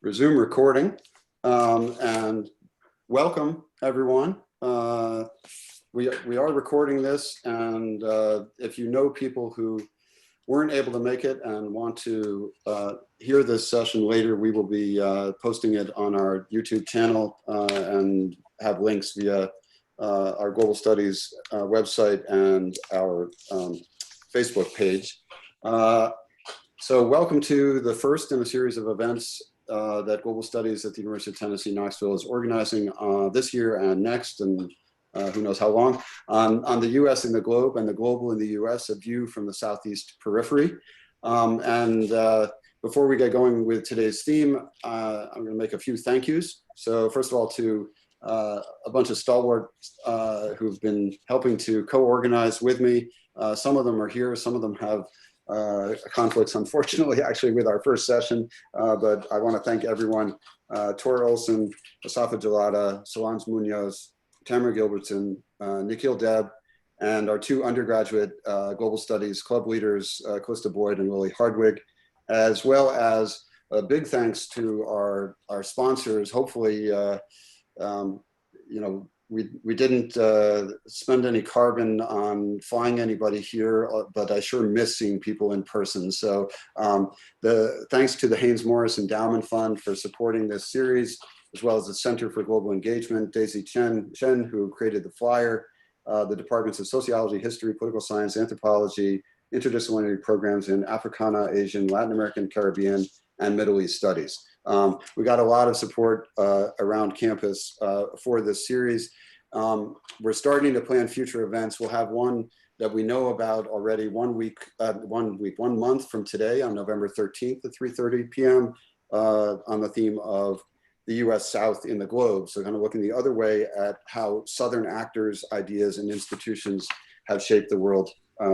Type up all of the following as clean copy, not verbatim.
Resume recording, and welcome everyone. We are recording this, and if you know people who weren't able to make it and want to hear this session later, we will be posting it on our YouTube channel and have links via our Global Studies website and our Facebook page. So welcome to the first in a series of events that Global Studies at the University of Tennessee, Knoxville is organizing this year and next, and who knows how long, on the US and the globe, and the global in the US, a view from the Southeast periphery. Before we get going with today's theme, I'm going to make a few thank yous. So first of all, to a bunch of stalwarts who've been helping to co-organize with me. Some of them are here, some of them have conflicts, unfortunately, actually, with our first session, but I want to thank everyone. Tor Olson, Asafa Jalada, Solange Munoz, Tamara Gilbertson, Nikhil Deb, and our two undergraduate Global Studies club leaders, Calista Boyd and Lily Hardwig, as well as a big thanks to our sponsors. Hopefully, we didn't spend any carbon on flying anybody here, but I sure miss seeing people in person. So thanks to the Haines-Morris Endowment Fund for supporting this series, as well as the Center for Global Engagement, Daisy Chen, who created the flyer, the Departments of Sociology, History, Political Science, Anthropology, Interdisciplinary Programs in Africana, Asian, Latin American, Caribbean, and Middle East Studies. We got a lot of support around campus for this series. We're starting to plan future events. We'll have one that we know about already one month from today on November 13th at 3:30 p.m. On the theme of the U.S. South in the globe. So kind of looking the other way at how Southern actors, ideas, and institutions have shaped the world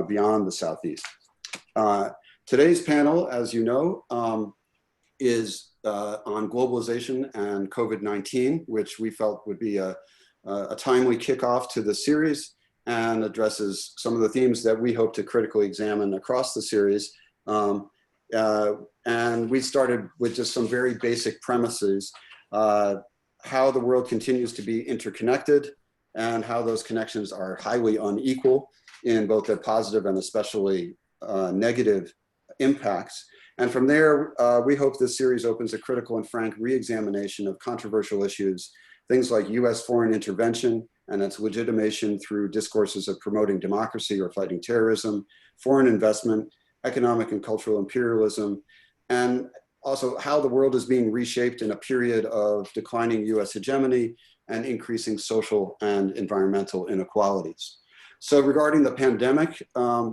beyond the Southeast. Today's panel, as you know, is on globalization and COVID-19, which we felt would be a timely kickoff to the series and addresses some of the themes that we hope to critically examine across the series. And we started with just some very basic premises, how the world continues to be interconnected and how those connections are highly unequal in both their positive and especially negative impacts. And from there, we hope this series opens a critical and frank re-examination of controversial issues, things like US foreign intervention and its legitimation through discourses of promoting democracy or fighting terrorism, foreign investment, economic and cultural imperialism, and also how the world is being reshaped in a period of declining US hegemony and increasing social and environmental inequalities. So regarding the pandemic,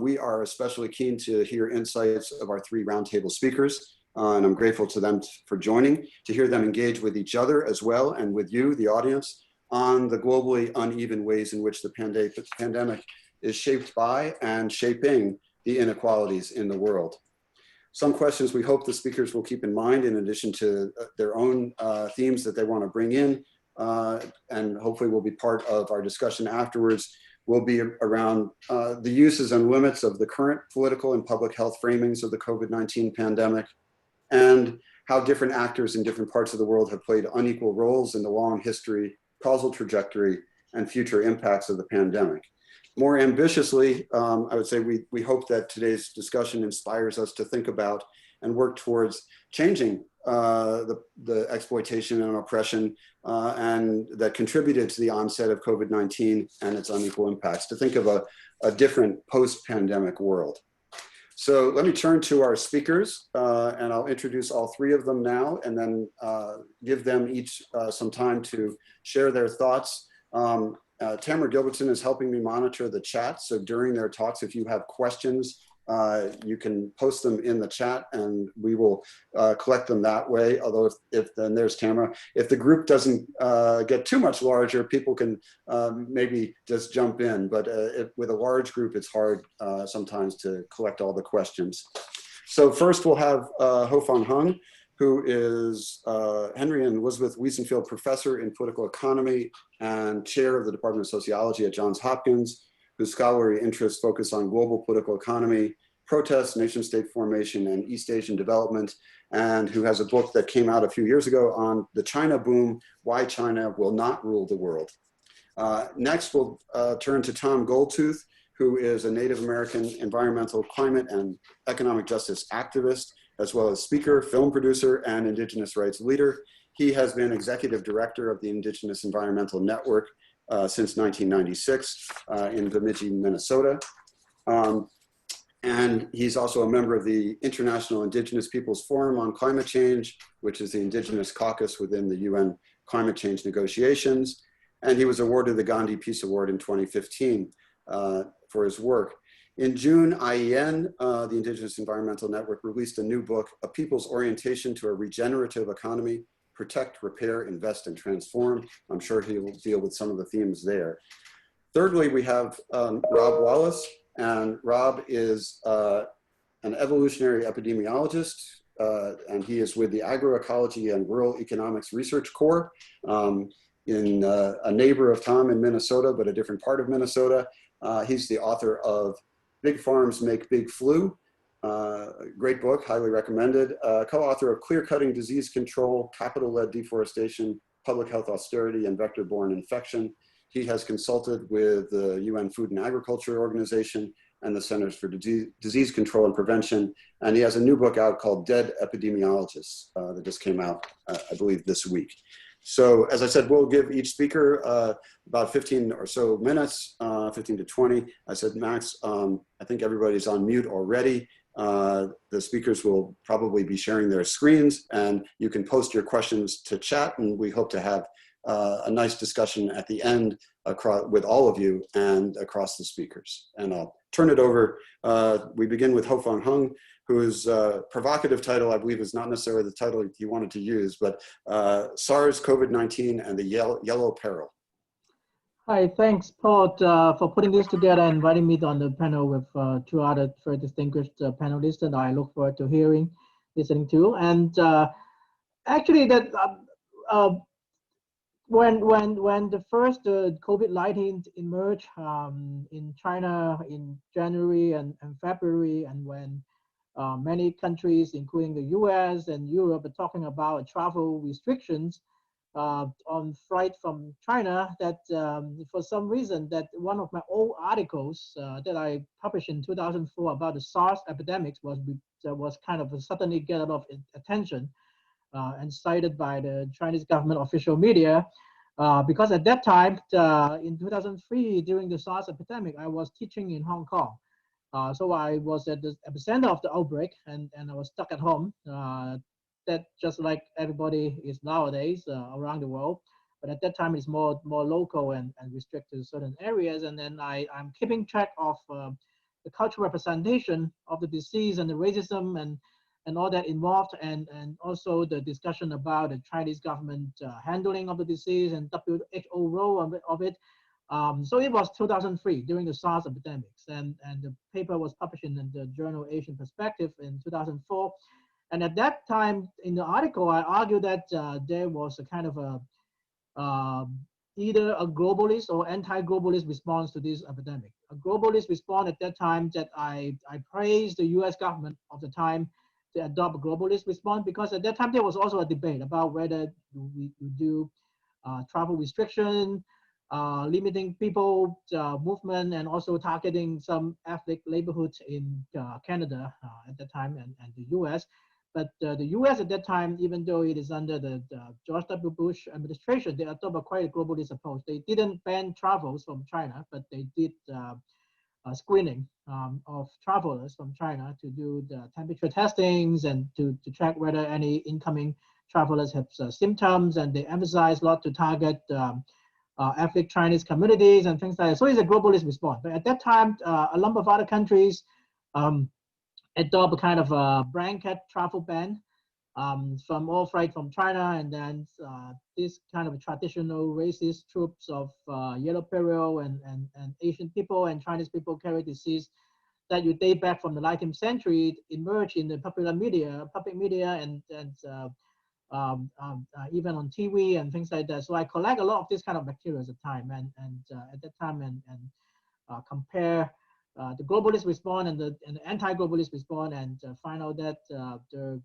we are especially keen to hear insights of our three roundtable speakers, and I'm grateful to them for joining, to hear them engage with each other as well, and with you, the audience, on the globally uneven ways in which the pandemic is shaped by and shaping the inequalities in the world. Some questions we hope the speakers will keep in mind, in addition to their own themes that they want to bring in, and hopefully will be part of our discussion afterwards, will be around the uses and limits of the current political and public health framings of the COVID-19 pandemic, and how different actors in different parts of the world have played unequal roles in the long history, causal trajectory, and future impacts of the pandemic. More ambitiously, I would say we hope that today's discussion inspires us to think about and work towards changing the exploitation and oppression and that contributed to the onset of COVID-19 and its unequal impacts, to think of a different post-pandemic world. So let me turn to our speakers, and I'll introduce all three of them now, and then give them each some time to share their thoughts. Tamara Gilbertson is helping me monitor the chat, so during their talks, if you have questions, you can post them in the chat and we will collect them that way. Although then there's Tamara. If the group doesn't get too much larger, people can maybe just jump in. But with a large group, it's hard sometimes to collect all the questions. So first we'll have Ho-Fung, who is Henry and Elizabeth Wiesenfeld Professor in Political Economy and Chair of the Department of Sociology at Johns Hopkins, whose scholarly interests focus on global political economy, protests, nation state formation, and East Asian development, and who has a book that came out a few years ago on the China boom, why China will not rule the world. Next, we'll turn to Tom Goldtooth, who is a Native American environmental, climate, and economic justice activist, as well as speaker, film producer, and Indigenous rights leader. He has been executive director of the Indigenous Environmental Network since 1996 in Bemidji, Minnesota. And he's also a member of the International Indigenous Peoples Forum on Climate Change, which is the Indigenous caucus within the UN climate change negotiations. And he was awarded the Gandhi Peace Award in 2015 for his work. In June, IEN, the Indigenous Environmental Network, released a new book, A People's Orientation to a Regenerative Economy, Protect, Repair, Invest, and Transform. I'm sure he will deal with some of the themes there. Thirdly, we have Rob Wallace, and Rob is an evolutionary epidemiologist, and he is with the Agroecology and Rural Economics Research Corps in a neighbor of Tom in Minnesota, but a different part of Minnesota. He's the author of Big Farms Make Big Flu, great book, highly recommended. Co-author of Clear Cutting Disease Control, Capital-Led Deforestation, Public Health Austerity, and Vector-Borne Infection. He has consulted with the UN Food and Agriculture Organization and the Centers for Disease Control and Prevention. And he has a new book out called Dead Epidemiologists that just came out, I believe, this week. So as I said, we'll give each speaker about 15 or so minutes, 15 to 20. I said, Max, I think everybody's on mute already. The speakers will probably be sharing their screens, and you can post your questions to chat, and we hope to have a nice discussion at the end with all of you and across the speakers. And I'll turn it over. We begin with Ho-Fung, whose provocative title, I believe, is not necessarily the title he wanted to use, but SARS, COVID-19, and the Yellow Peril. Hi, thanks, Paul, for putting this together and inviting me on the panel with two other very distinguished panelists that I look forward to listening to. And actually, that when the first COVID-19 emerged in China in January and February, and when many countries, including the US and Europe, are talking about travel restrictions on flight from China, that for some reason that one of my old articles that I published in 2004 about the SARS epidemics was kind of suddenly get a lot of attention and cited by the Chinese government official media, because at that time, in 2003, during the SARS epidemic, I was teaching in Hong Kong. So I was at the epicenter of the outbreak, and I was stuck at home. That just like everybody is nowadays around the world, but at that time it's more local and restricted to certain areas. And then I'm keeping track of the cultural representation of the disease and the racism and all that involved, and also the discussion about the Chinese government handling of the disease and WHO role of it. So it was 2003 during the SARS epidemics, and the paper was published in the journal Asian Perspective in 2004. And at that time, in the article, I argued that there was a kind of either a globalist or anti-globalist response to this epidemic. A globalist response at that time that I praised the US government of the time to adopt a globalist response, because at that time there was also a debate about whether we do travel restriction, limiting people movement, and also targeting some ethnic neighborhoods in Canada at that time and the US. But the US at that time, even though it is under the George W. Bush administration, they adopted quite a globalist approach. They didn't ban travels from China, but they did screening of travelers from China to do the temperature testings and to track whether any incoming travelers have symptoms. And they emphasize a lot to target ethnic Chinese communities and things like that. So it's a globalist response. But at that time, a number of other countries adopt a kind of a blanket travel ban from all flight from China, and then this kind of traditional racist troops of yellow peril and Asian people and Chinese people carry disease that you date back from the 19th century emerged in the public media, and even on TV and things like that. So I collect a lot of this kind of materials at the time, and at that time and compare the globalist response and the anti-globalist response, and find out that the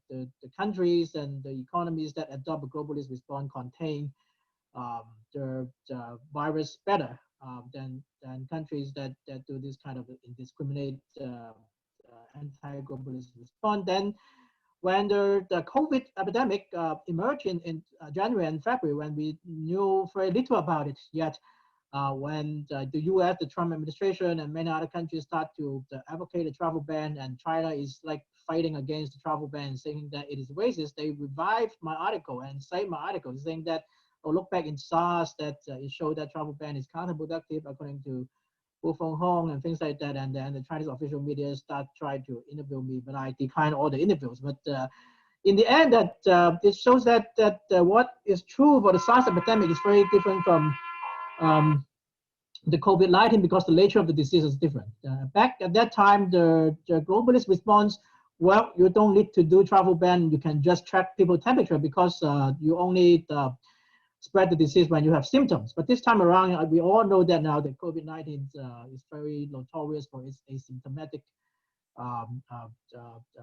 countries and the economies that adopt a globalist response contain the virus better than countries that do this kind of indiscriminate anti-globalist response. Then when the COVID epidemic emerged in January and February, when we knew very little about it yet, when the US, the Trump administration, and many other countries start to advocate a travel ban, and China is like fighting against the travel ban, saying that it is racist, they revived my article and saved my article, saying that, oh, look back in SARS, that it showed that travel ban is counterproductive according to Ho-Fung and things like that. And then the Chinese official media start trying to interview me, but I declined all the interviews. But in the end, that it shows that what is true for the SARS epidemic is very different from the COVID-19, because the nature of the disease is different. Back at that time, the globalist response, well, you don't need to do travel ban. You can just track people's temperature, because you only spread the disease when you have symptoms. But this time around, we all know that now that COVID-19 is very notorious for its asymptomatic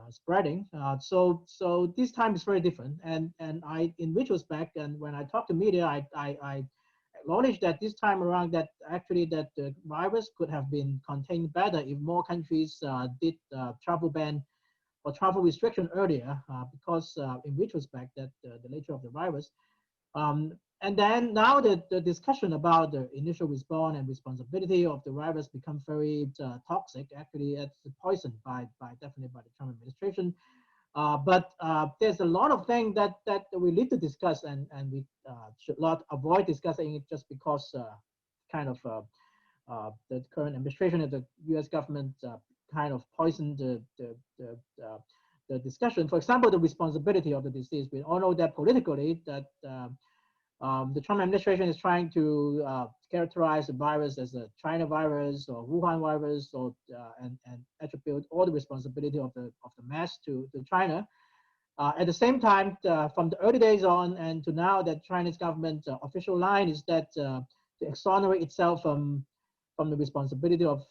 spreading. So this time is very different. And I, in retrospect, and when I talk to media, I acknowledge that this time around that actually that the virus could have been contained better if more countries did travel ban or travel restriction earlier, because in retrospect that the nature of the virus. And then now that the discussion about the initial response and responsibility of the virus become very toxic. Actually, it's poisoned definitely by the Trump administration. But there's a lot of things that we need to discuss, and we should not avoid discussing it just because kind of the current administration of the U.S. government kind of poisoned the discussion. For example, the responsibility of the disease. We all know that politically that the Trump administration is trying to characterize the virus as a China virus or Wuhan virus, or and attribute all the responsibility of the mess to China. At the same time, from the early days on and to now, that Chinese government official line is that to exonerate itself from the responsibility of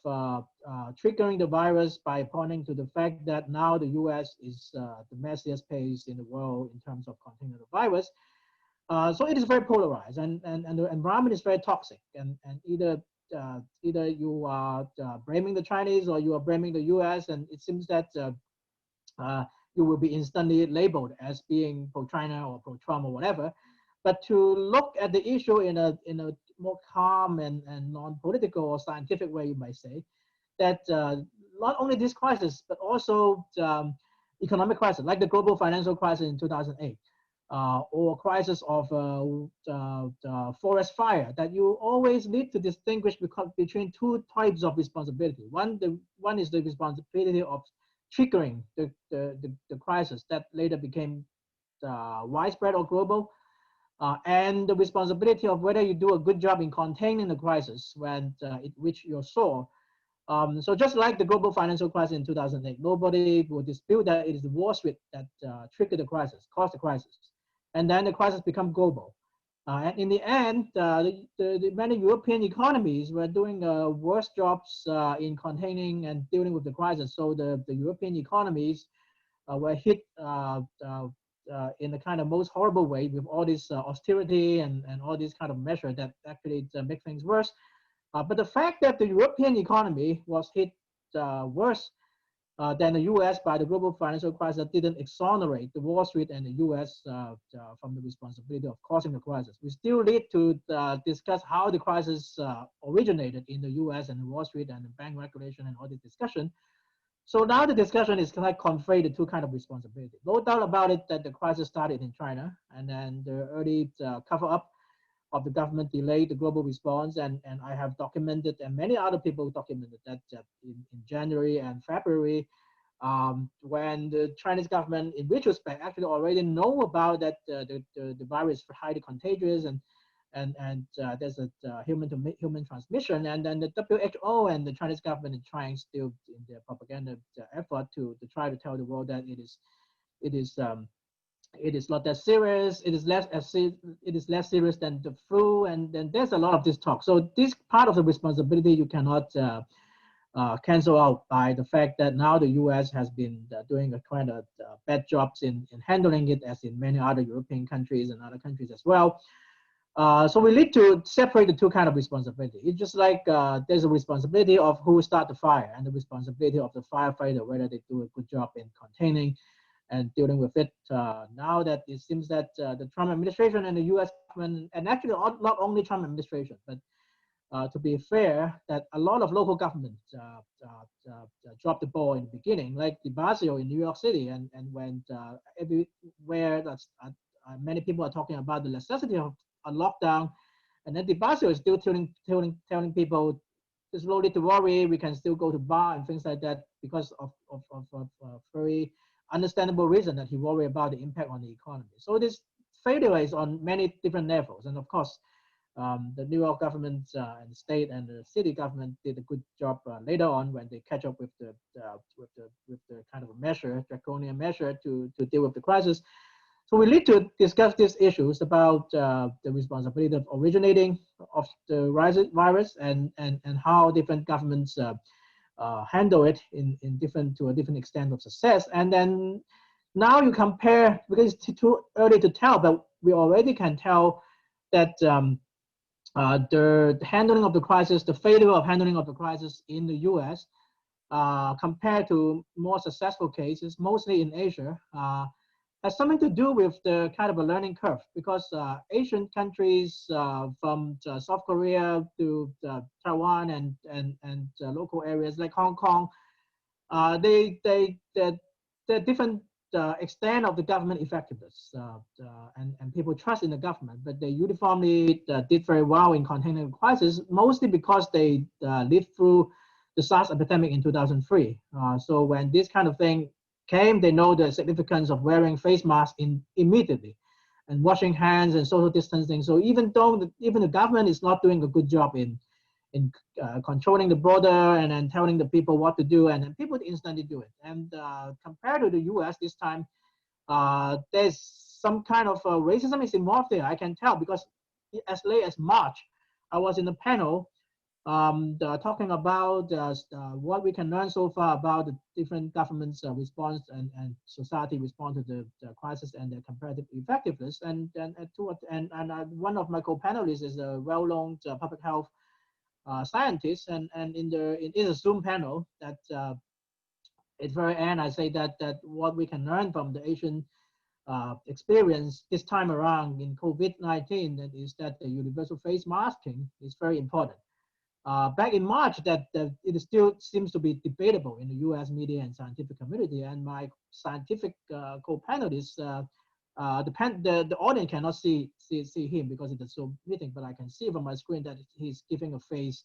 triggering the virus by pointing to the fact that now the U.S. is the messiest place in the world in terms of containing the virus. So it is very polarized, and the environment is very toxic, and either you are blaming the Chinese or you are blaming the U.S., and it seems that you will be instantly labeled as being pro-China or pro-Trump or whatever. But to look at the issue in a more calm and non-political or scientific way, you might say, that not only this crisis but also economic crisis, like the global financial crisis in 2008. Or crisis of forest fire, that you always need to distinguish between two types of responsibility. One is the responsibility of triggering the crisis that later became widespread or global, and the responsibility of whether you do a good job in containing the crisis when it reached your shore. So just like the global financial crisis in 2008, nobody will dispute that it is Wall Street that triggered the crisis, caused the crisis. And then the crisis become global. And in the end, the many European economies were doing worse jobs in containing and dealing with the crisis. So the European economies were hit in a kind of most horrible way with all this austerity and all these kind of measures that actually make things worse. But the fact that the European economy was hit worse than the U.S. by the global financial crisis didn't exonerate the Wall Street and the U.S. From the responsibility of causing the crisis. We still need to discuss how the crisis originated in the U.S. and the Wall Street and the bank regulation and all this discussion. So now the discussion is kind of conflate the two kind of responsibility. No doubt about it that the crisis started in China, and then the early cover-up of the government delayed the global response, and I have documented, and many other people documented that in January and February, when the Chinese government, in retrospect, actually already know about that the virus is highly contagious, and there's a human-to-human transmission, and then the WHO and the Chinese government are trying still in their propaganda effort to try to tell the world that it is not that serious. It is less serious than the flu, and then there's a lot of this talk. So this part of the responsibility you cannot canceled out by the fact that now the US has been doing a kind of bad jobs in handling it, as in many other European countries and other countries as well. So we need to separate the two kinds of responsibility. It's just like there's a responsibility of who start the fire and the responsibility of the firefighter, whether they do a good job in containing and dealing with it. Now that it seems that the Trump administration and the US government, and actually not only Trump administration, but to be fair, that a lot of local governments dropped the ball in the beginning, like de Blasio in New York City, and when everywhere that's many people are talking about the necessity of a lockdown, and then de Blasio is still telling people there's no need to worry, we can still go to bar and things like that, because of very understandable reason that he worry about the impact on the economy. So this failure is on many different levels, and of course, the New York government and the state and the city government did a good job later on when they catch up with the kind of a measure, draconian measure to deal with the crisis. So we need to discuss these issues about the responsibility of originating of the virus and how different governments handle it to a different extent of success. And then now you compare, because it's too early to tell, but we already can tell that the handling of the crisis, the failure of handling of the crisis in the US compared to more successful cases, mostly in Asia, has something to do with the kind of a learning curve, because Asian countries from South Korea to Taiwan and local areas like Hong Kong, they're different extent of the government effectiveness and people trust in the government, but they uniformly did very well in containing the crisis, mostly because they lived through the SARS epidemic in 2003. So when this kind of thing came, they know the significance of wearing face masks immediately and washing hands and social distancing. So even though even the government is not doing a good job in controlling the border and then telling the people what to do, and then people instantly do it. And compared to the US this time, there's some kind of racism is involved there. I can tell, because as late as March, I was in a panel talking about what we can learn so far about the different governments' response and society response to the crisis and their comparative effectiveness. And one of my co-panelists is a well-known public health scientist, and in a Zoom panel that at the very end, I say that what we can learn from the Asian experience this time around in COVID-19, that is that the universal face masking is very important. Back in March, that it still seems to be debatable in the U.S. media and scientific community, and my scientific co-panelists, the audience cannot see him because it's a Zoom meeting, but I can see from my screen that he's giving a face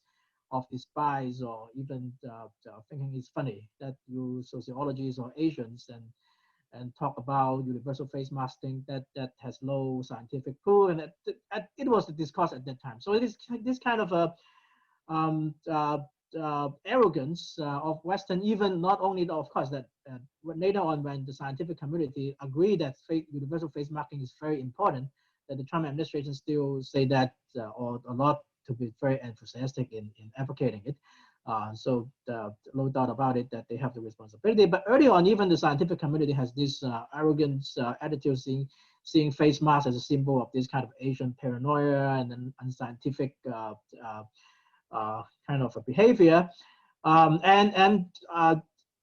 of despise or even thinking it's funny that you sociologists or Asians and talk about universal face masking that has low scientific proof, and it was discussed at that time. So it is this kind of a arrogance of Western, even not only of course that later on when the scientific community agreed that universal face masking is very important, that the Trump administration still say that or a lot to be very enthusiastic in advocating it. So no doubt about it that they have the responsibility. But early on, even the scientific community has this arrogant attitude, seeing face masks as a symbol of this kind of Asian paranoia and then unscientific kind of a behavior.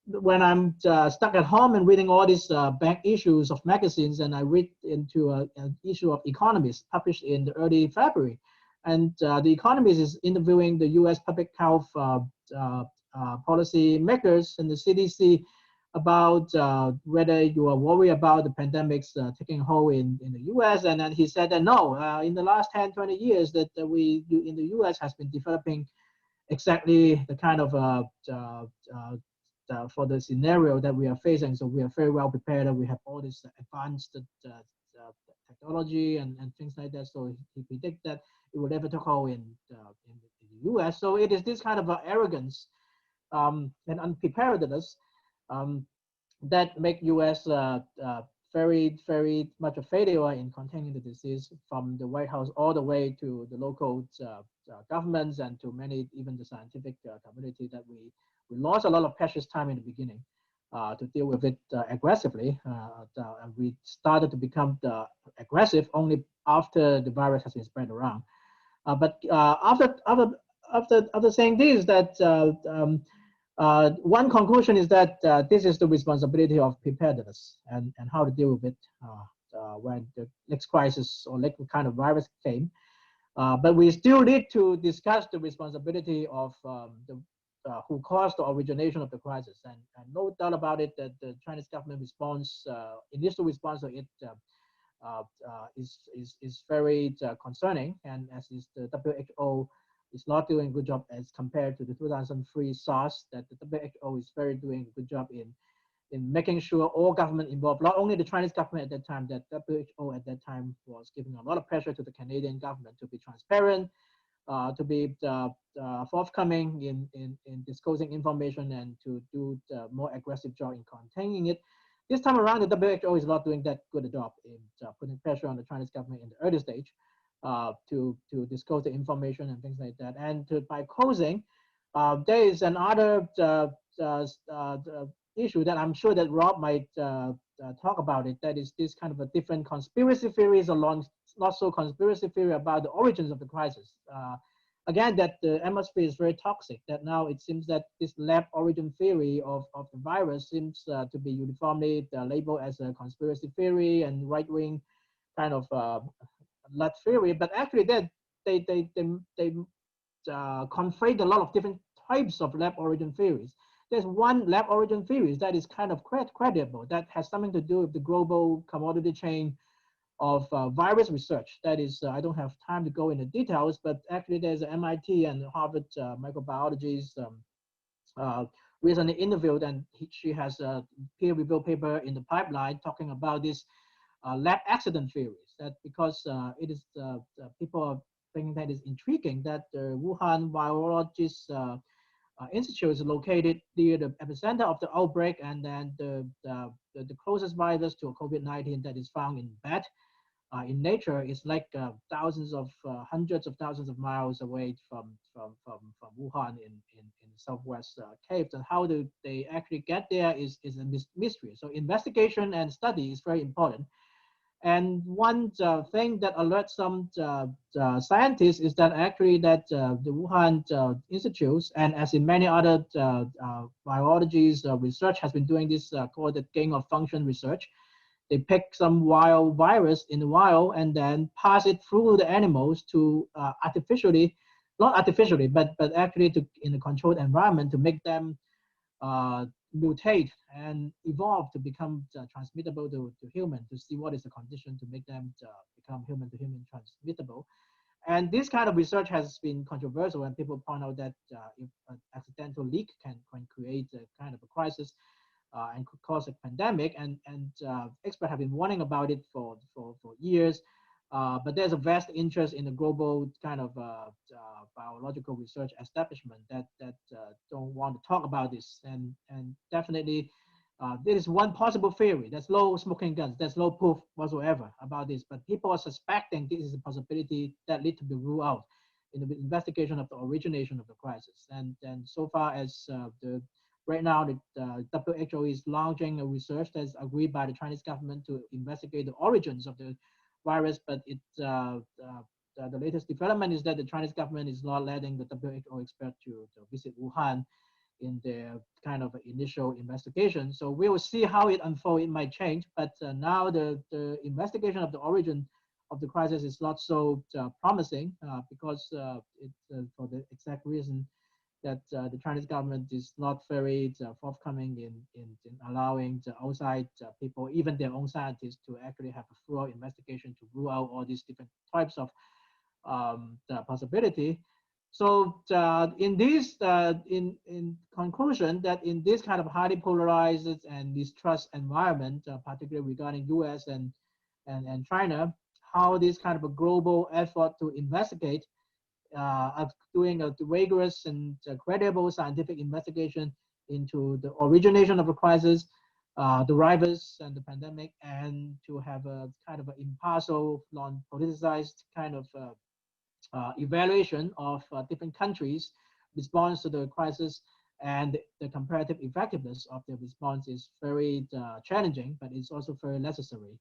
When I'm stuck at home and reading all these back issues of magazines, and I read into an issue of Economist published in the early February, and the Economist is interviewing the U.S. public health policy makers and the CDC about whether you are worried about the pandemics taking hold in the U.S. And then he said that no, in the last 10, 20 years that we in the U.S. has been developing exactly the kind of for the scenario that we are facing. So we are very well prepared. We have all this advanced technology and things like that. So he predicted that it will never take hold in the U.S. So it is this kind of arrogance and unpreparedness that make U.S. Very, very much a failure in containing the disease, from the White House all the way to the local governments and to many, even the scientific community that we lost a lot of precious time in the beginning to deal with it aggressively. And we started to become aggressive only after the virus has been spread around. But after saying this, that one conclusion is that this is the responsibility of preparedness and how to deal with it when the next crisis or next kind of virus came. But we still need to discuss the responsibility of who caused the origination of the crisis. And no doubt about it that the Chinese government response, initial response to it is very concerning. And as is the WHO is not doing a good job as compared to the 2003 SARS, that the WHO is doing a good job in making sure all government involved, not only the Chinese government at that time, that WHO at that time was giving a lot of pressure to the Canadian government to be transparent, to be forthcoming in disclosing information and to do the more aggressive job in containing it. This time around, the WHO is not doing that good a job in putting pressure on the Chinese government in the early stage to disclose the information and things like that. And by closing, there is another issue that I'm sure that Rob might talk about it. That is this kind of a different conspiracy theories along, not so conspiracy theory about the origins of the crisis. Again, that the atmosphere is very toxic, that now it seems that this lab origin theory of the virus seems to be uniformly labeled as a conspiracy theory and right-wing kind of lab theory, but actually they conflate a lot of different types of lab origin theories. There's one lab origin theory that is kind of credible, that has something to do with the global commodity chain of virus research. That is, I don't have time to go into details, but actually there's an MIT and Harvard microbiologist recently interviewed, and she has a peer-reviewed paper in the pipeline talking about this lab accident theories. That because it is people are thinking that is intriguing that the Wuhan Virologist Institute is located near the epicenter of the outbreak, and then the closest virus to COVID-19 that is found in bat in nature is like hundreds of thousands of miles away from Wuhan in the southwest Cape. And how do they actually get there is a mystery. So investigation and study is very important. And one thing that alerts some scientists is that actually that the Wuhan institutes, and as in many other virologies research, has been doing this called the gain of function research. They pick some wild virus in the wild and then pass it through the animals to artificially, not artificially, but actually to in a controlled environment to make them mutate and evolve to become transmittable to human, to see what is the condition to make them become human to human transmittable. And this kind of research has been controversial, and people point out that if an accidental leak can create a kind of a crisis and could cause a pandemic, and experts have been warning about it for years. But there's a vast interest in the global kind of biological research establishment that don't want to talk about this. And definitely, there is one possible theory. There's no smoking guns. There's no proof whatsoever about this. But people are suspecting this is a possibility that need to be ruled out in the investigation of the origination of the crisis. And so far as right now, the WHO is launching a research that's agreed by the Chinese government to investigate the origins of the virus, but the latest development is that the Chinese government is not letting the WHO expert to visit Wuhan in their kind of initial investigation. So we will see how it unfolds. It might change, but now the investigation of the origin of the crisis is not so promising because for the exact reason that the Chinese government is not very forthcoming in allowing the outside people, even their own scientists, to actually have a thorough investigation to rule out all these different types of the possibility. So in this, in conclusion, that in this kind of highly polarized and mistrust environment, particularly regarding U.S. and China, how this kind of a global effort to investigate of doing a rigorous and credible scientific investigation into the origination of the crisis, the virus and the pandemic, and to have a kind of an impartial, non-politicized kind of evaluation of different countries' response to the crisis And the comparative effectiveness of the response is very challenging, but it's also very necessary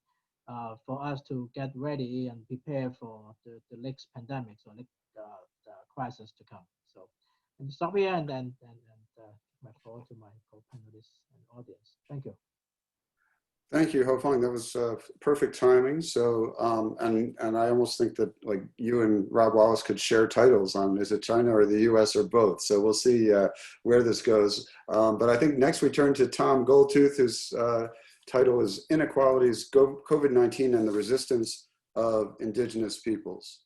for us to get ready and prepare for the next pandemics or next crisis to come. So, and stop here and then my floor to my co-panelists and audience. Thank you. Thank you, Ho-Fung. That was perfect timing. So, and I almost think that like you and Rob Wallace could share titles on, is it China or the U.S. or both? So we'll see where this goes. But I think next we turn to Tom Goldtooth, whose title is Inequalities, COVID-19 and the Resistance of Indigenous Peoples.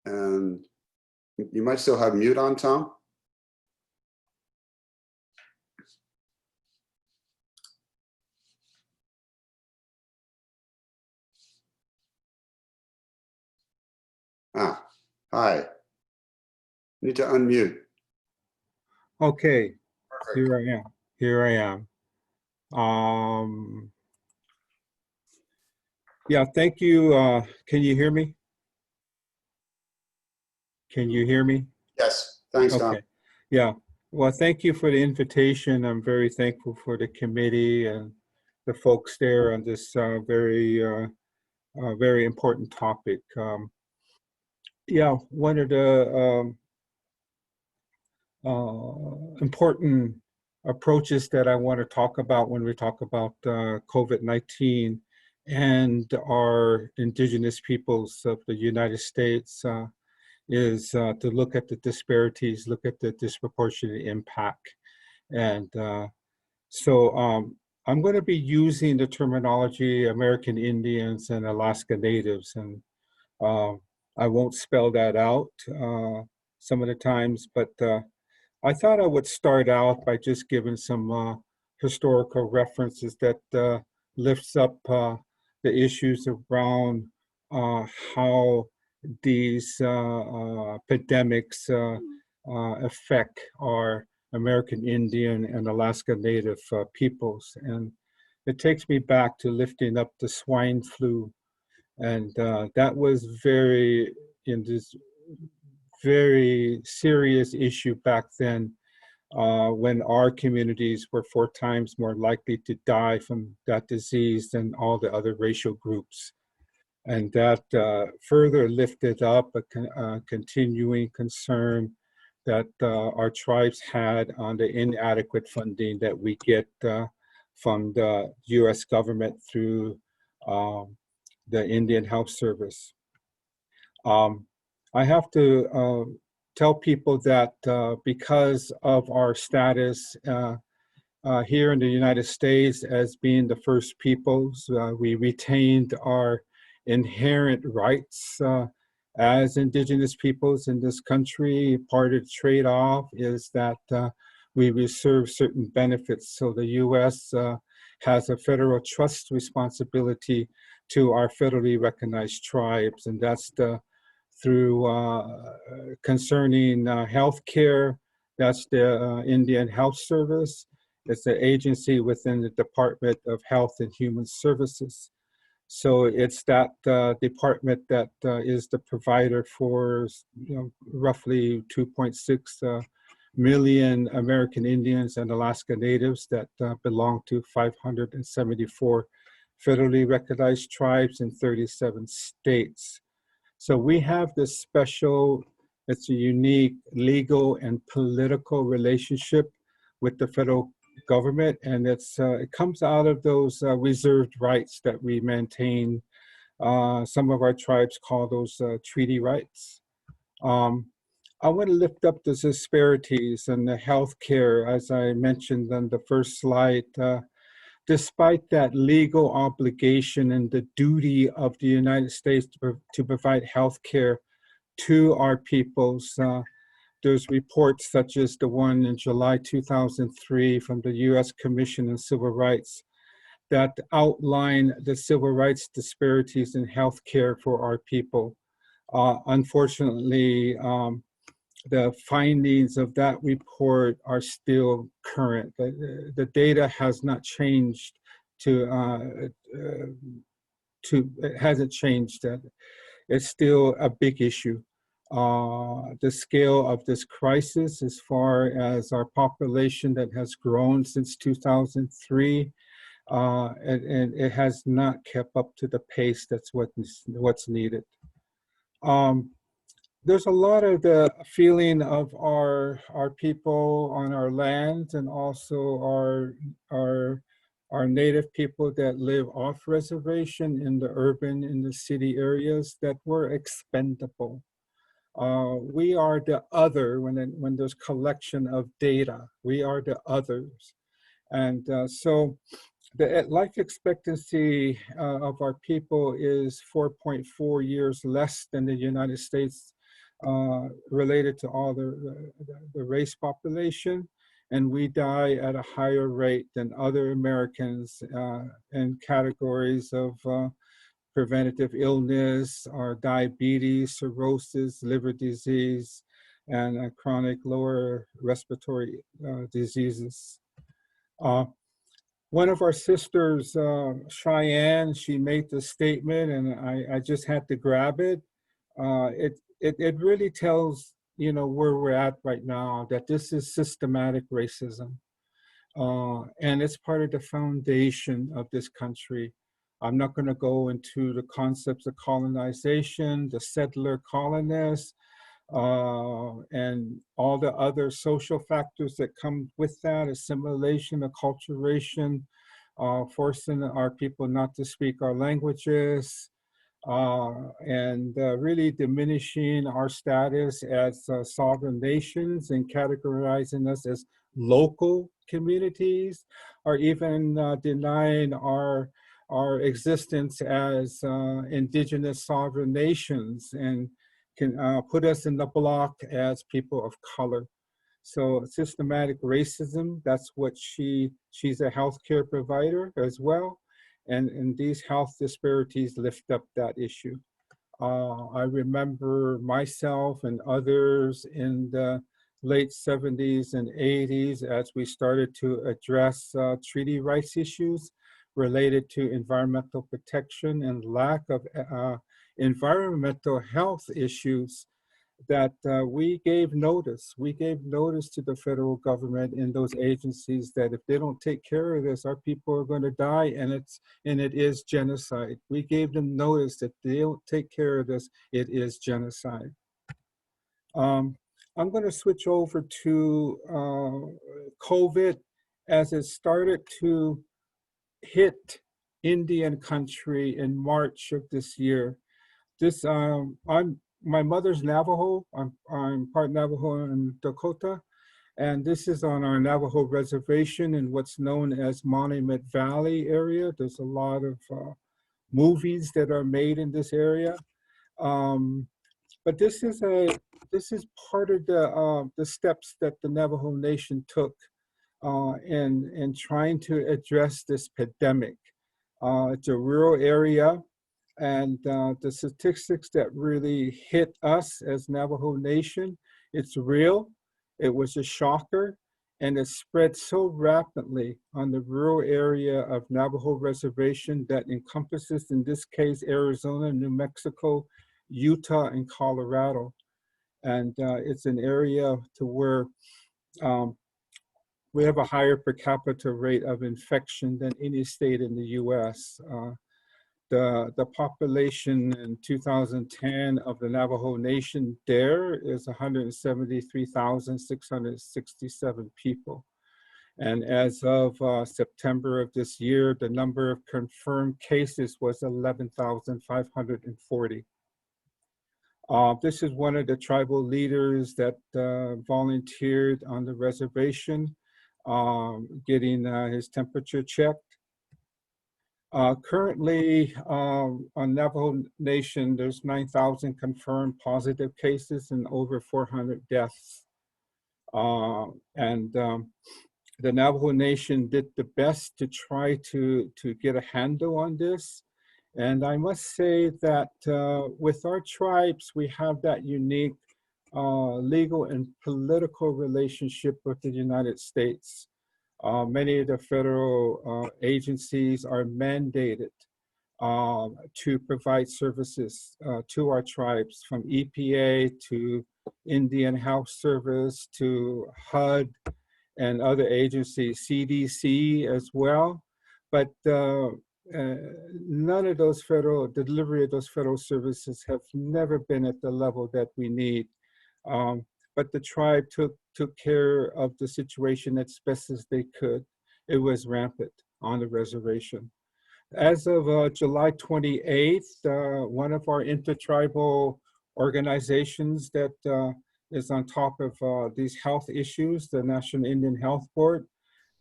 And you might still have mute on, Tom. Ah, hi. Need to unmute. Okay, Perfect. here I am. Here I am. Yeah, thank you. Can you hear me? Can you hear me? Yes, thanks, Tom. Okay. Yeah. Well, thank you for the invitation. I'm very thankful for the committee and the folks there on this very important topic. Yeah, one of the important approaches that I want to talk about when we talk about COVID-19 and our indigenous peoples of the United States is to look at the disparities, look at the disproportionate impact. And so I'm going to be using the terminology American Indians and Alaska Natives, and I won't spell that out some of the times, but I thought I would start out by just giving some historical references that lifts up the issues around how these epidemics affect our American Indian and Alaska Native peoples. And it takes me back to lifting up the swine flu. And that was in this very serious issue back then when our communities were 4 times more likely to die from that disease than all the other racial groups. And that further lifted up a continuing concern that our tribes had on the inadequate funding that we get from the US government through the Indian Health Service. I have to tell people that because of our status here in the United States as being the first peoples, we retained our inherent rights as indigenous peoples in this country. Part of the trade-off is that we reserve certain benefits. So the US has a federal trust responsibility to our federally recognized tribes, and that's through concerning health care. That's the Indian Health Service. It's an agency within the Department of Health and Human Services. So it's that department that is the provider for roughly 2.6 million American Indians and Alaska Natives that belong to 574 federally recognized tribes in 37 states. So we have this special, it's a unique legal and political relationship with the federal government, and it comes out of those reserved rights that we maintain. Some of our tribes call those treaty rights. I want to lift up the disparities in the healthcare, as I mentioned on the first slide. Despite that legal obligation and the duty of the United States to provide health care to our peoples, there's reports such as the one in July 2003 from the U.S. Commission on Civil Rights that outline the civil rights disparities in health care for our people. Unfortunately, the findings of that report are still current. The data has not changed it hasn't changed. It's still a big issue. the scale of this crisis as far as our population that has grown since 2003, and it has not kept up to the pace that's what's needed. There's a lot of the feeling of our people on our lands, and also our native people that live off reservation in the urban, in the city areas, that we're expendable. We are the other when there's collection of data. We are the others. And so the life expectancy of our people is 4.4 years less than the United States, related to all the race population. And we die at a higher rate than other Americans in categories of preventative illness, or diabetes, cirrhosis, liver disease, and chronic lower respiratory diseases. One of our sisters, Cheyenne, she made this statement, and I just had to grab it. It really tells, you know, where we're at right now, that this is systematic racism. And it's part of the foundation of this country. I'm not going to go into the concepts of colonization, the settler colonists, and all the other social factors that come with that: assimilation, acculturation, forcing our people not to speak our languages, and really diminishing our status as sovereign nations, and categorizing us as local communities, or even denying our existence as indigenous sovereign nations, and can put us in the block as people of color. So systematic racism, that's what she's a healthcare provider as well. And these health disparities lift up that issue. I remember myself and others in the late 70s and 80s, as we started to address treaty rights issues related to environmental protection and lack of environmental health issues, that we gave notice. We gave notice to the federal government and those agencies that if they don't take care of this, our people are going to die, and it is genocide. We gave them notice that they don't take care of this, it is genocide. I'm going to switch over to COVID. As it started to hit Indian country in March of this year. My mother's Navajo. I'm part Navajo and Dakota, and this is on our Navajo reservation in what's known as Monument Valley area. There's a lot of movies that are made in this area, but this is part of the steps that the Navajo Nation took in trying to address this pandemic. It's a rural area, and the statistics that really hit us as Navajo Nation, it's real. It was a shocker, and it spread so rapidly on the rural area of Navajo Reservation that encompasses, in this case, Arizona, New Mexico, Utah, and Colorado. And it's an area to where we have a higher per capita rate of infection than any state in the US. The population in 2010 of the Navajo Nation there is 173,667 people. And as of September of this year, the number of confirmed cases was 11,540. This is one of the tribal leaders that volunteered on the reservation, getting his temperature checked. Currently, on Navajo Nation, there's 9,000 confirmed positive cases and over 400 deaths. The Navajo Nation did the best to try to get a handle on this. And I must say that with our tribes, we have that unique legal and political relationship with the United States. Many of the federal agencies are mandated to provide services to our tribes, from EPA to Indian Health Service to HUD and other agencies, CDC as well. But none of those delivery of those federal services have never been at the level that we need. But the tribe took care of the situation as best as they could. It was rampant on the reservation. As of July 28th, one of our intertribal organizations that is on top of these health issues, the National Indian Health Board,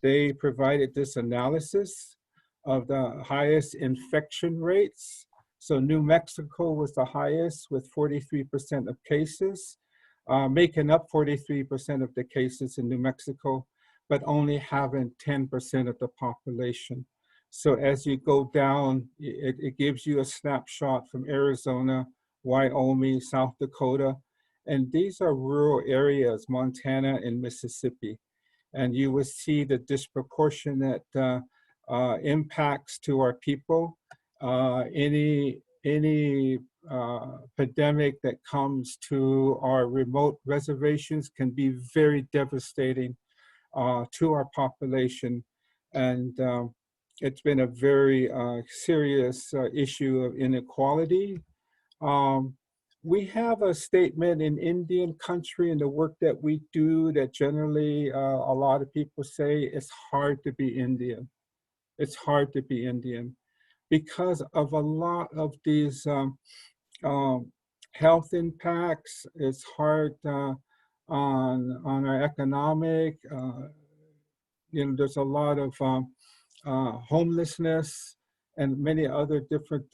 they provided this analysis of the highest infection rates. So New Mexico was the highest with 43% of cases, making up 43% of the cases in New Mexico, but only having 10% of the population. So as you go down, it gives you a snapshot from Arizona, Wyoming, South Dakota, and these are rural areas, Montana and Mississippi. And you will see the disproportionate impacts to our people. Any pandemic that comes to our remote reservations can be very devastating to our population. And it's been a very serious issue of inequality. We have a statement in Indian country and the work that we do that generally a lot of people say it's hard to be Indian. It's hard to be Indian because of a lot of these health impacts. It's hard on our economic. There's a lot of homelessness and many other different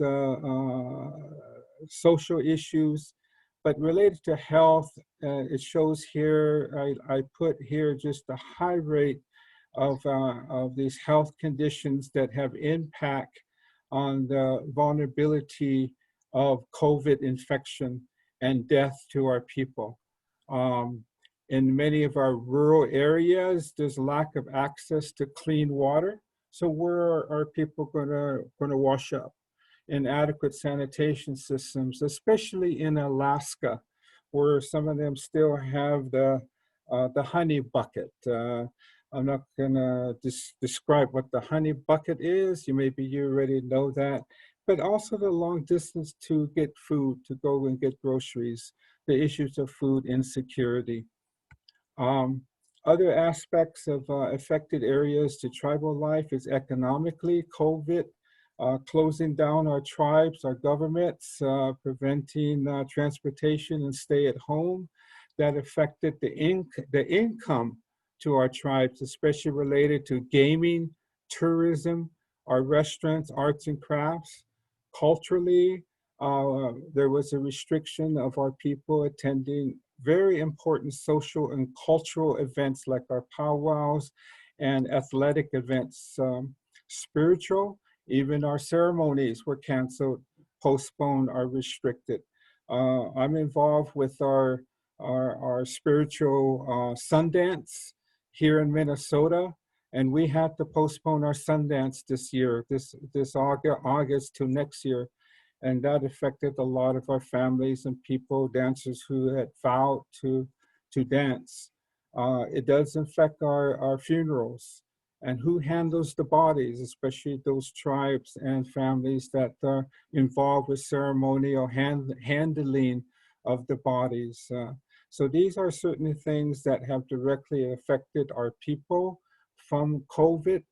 social issues. But related to health, it shows here, I put here just the high rate of these health conditions that have impact on the vulnerability of COVID infection and death to our people. In many of our rural areas, there's lack of access to clean water. So where are people gonna wash up? Inadequate sanitation systems, especially in Alaska, where some of them still have the honey bucket. I'm not gonna describe what the honey bucket is. Maybe you already know that, but also the long distance to get food, to go and get groceries, the issues of food insecurity. Other aspects of affected areas to tribal life is economically, COVID, closing down our tribes, our governments, preventing transportation and stay at home. That affected the income to our tribes, especially related to gaming, tourism, our restaurants, arts and crafts. Culturally, there was a restriction of our people attending very important social and cultural events like our powwows and athletic events. Spiritual, even our ceremonies were canceled, postponed, or restricted. I'm involved with our spiritual Sundance here in Minnesota, and we had to postpone our Sundance this year, this August to next year. And that affected a lot of our families and people, dancers who had vowed to dance. It does affect our funerals and who handles the bodies, especially those tribes and families that are involved with ceremonial handling of the bodies. So these are certain things that have directly affected our people from COVID.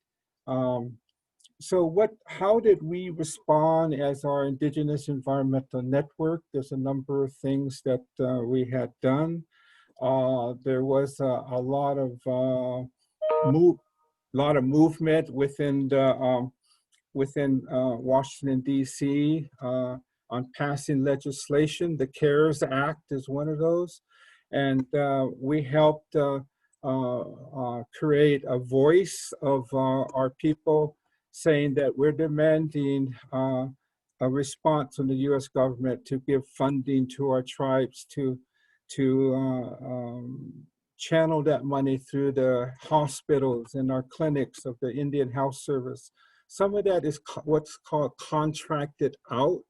So how did we respond as our Indigenous Environmental Network? There's a number of things that we had done. There was a lot of movement within Washington, D.C. On passing legislation. The CARES Act is one of those. And we helped create a voice of our people, saying that we're demanding a response from the U.S. government to give funding to our tribes to channel that money through the hospitals and our clinics of the Indian Health Service Some of that is what's called contracted out,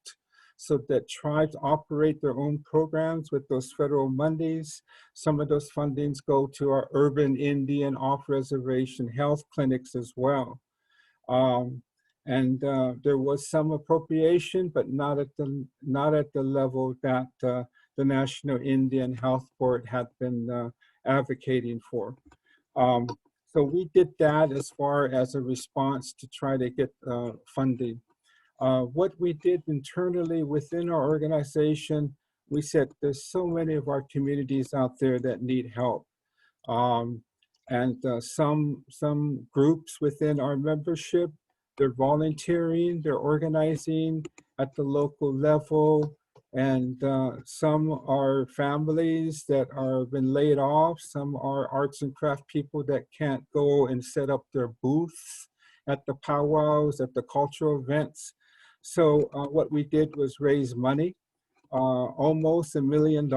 so that tribes operate their own programs with those federal monies. Some of those fundings go to our urban Indian off-reservation health clinics as well. There was some appropriation, but not at the level that the National Indian Health Board had been advocating for. So we did that as far as a response to try to get funding. What we did internally within our organization, we said there's so many of our communities out there that need help. Some groups within our membership, they're volunteering, they're organizing at the local level, and some are families that are been laid off. Some are arts and craft people that can't go and set up their booths at the powwows, at the cultural events. So what we did was raise money, almost $1 million,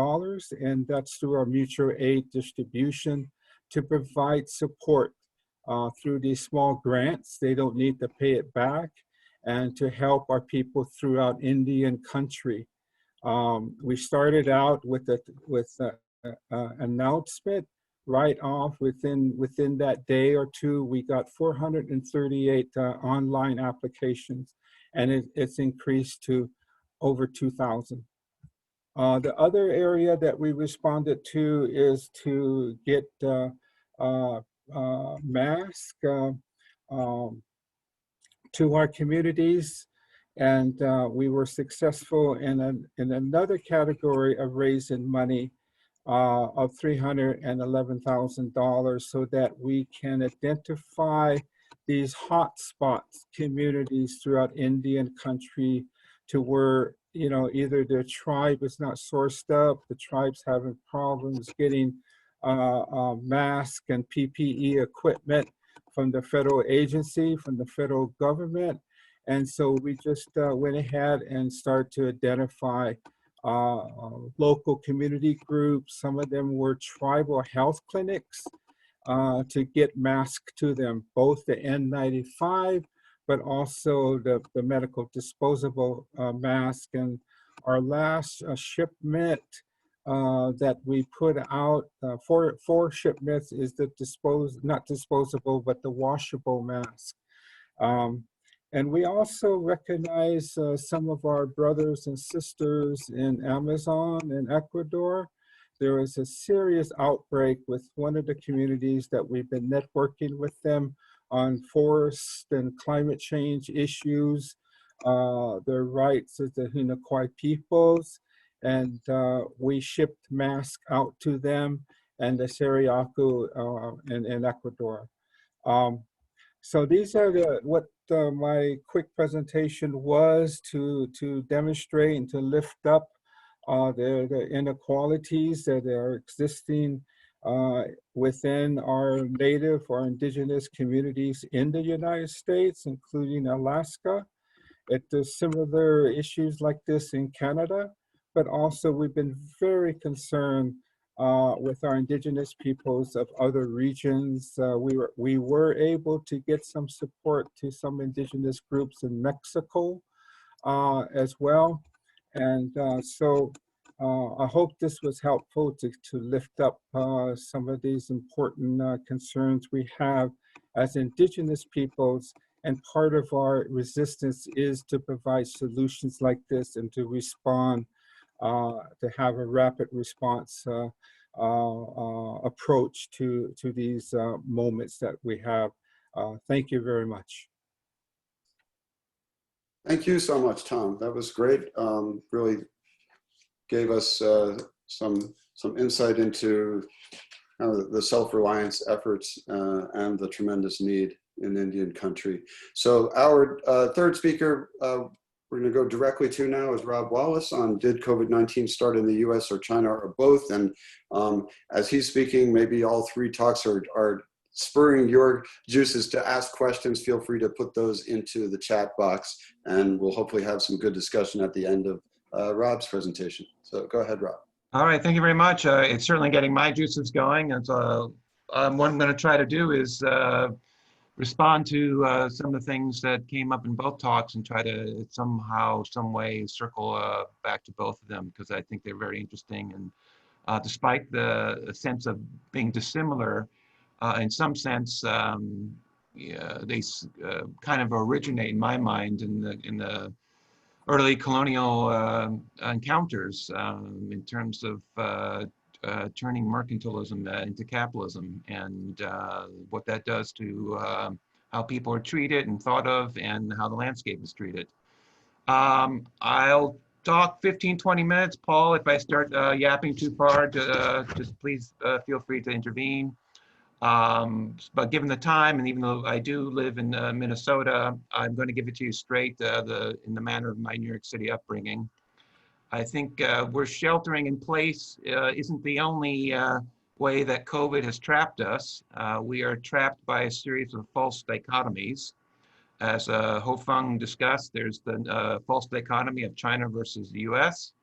and that's through our mutual aid distribution to provide support through these small grants. They don't need to pay it back, and to help our people throughout Indian country. We started out with an announcement right off. Within that day or two, we got 438 online applications, and it's increased to over 2,000. The other area that we responded to is to get masks to our communities, and we were successful in another category of raising money of $311,000, so that we can identify these hotspots communities throughout Indian country, to where, you know, either their tribe is not sourced up, the tribe's having problems getting mask and PPE equipment from the federal agency, from the federal government. And so we just went ahead and started to identify local community groups. Some of them were tribal health clinics to get masks to them, both the N95, but also the medical disposable mask. And our last shipment that we put out, four shipments, is the not disposable, but the washable mask. And we also recognize some of our brothers and sisters in Amazon and Ecuador. There was a serious outbreak with one of the communities that we've been networking with them on forest and climate change issues, their rights as the Inequalities peoples. And we shipped masks out to them and the Sariaku in Ecuador. So these are what my quick presentation was, to demonstrate and to lift up the inequalities that are existing within our native or indigenous communities in the United States, including Alaska. There's similar issues like this in Canada, but also we've been very concerned with our indigenous peoples of other regions. We were able to get some support to some indigenous groups in Mexico as well. And so I hope this was helpful to lift up some of these important concerns we have as indigenous peoples. And part of our resistance is to provide solutions like this and to respond, to have a rapid response approach to these moments that we have. Thank you very much. Thank you so much, Tom. That was great. Really gave us some insight into the self-reliance efforts and the tremendous need in Indian country. So our third speaker we're going to go directly to now is Rob Wallace on did COVID-19 start in the U.S. or China or both? And as he's speaking, maybe all three talks are spurring your juices to ask questions. Feel free to put those into the chat box, and we'll hopefully have some good discussion at the end of Rob's presentation. So go ahead, Rob. All right, thank you very much. It's certainly getting my juices going. And so what I'm going to try to do is respond to some of the things that came up in both talks and try to somehow, some way circle back to both of them, because I think they're very interesting. And despite the sense of being dissimilar, in some sense, yeah, they kind of originate in my mind in the early colonial encounters in terms of turning mercantilism into capitalism, and what that does to how people are treated and thought of, and how the landscape is treated. I'll talk 15, 20 minutes. Paul, if I start yapping too far, just please feel free to intervene. But given the time, and even though I do live in Minnesota, I'm going to give it to you straight in the manner of my New York City upbringing. I think we're sheltering in place isn't the only way that COVID has trapped us. We are trapped by a series of false dichotomies. As Ho-Fung discussed, there's the false dichotomy of China versus the US,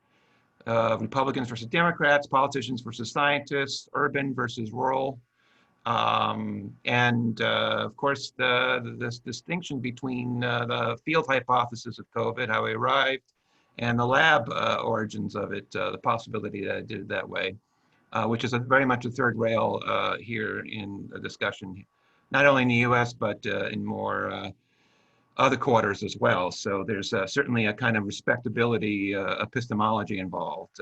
Republicans versus Democrats, politicians versus scientists, urban versus rural. Of course, this distinction between the field hypothesis of COVID, how it arrived, and the lab origins of it, the possibility that it did it that way, which is very much a third rail here in the discussion, not only in the US, but in more other quarters as well. So there's certainly a kind of respectability epistemology involved.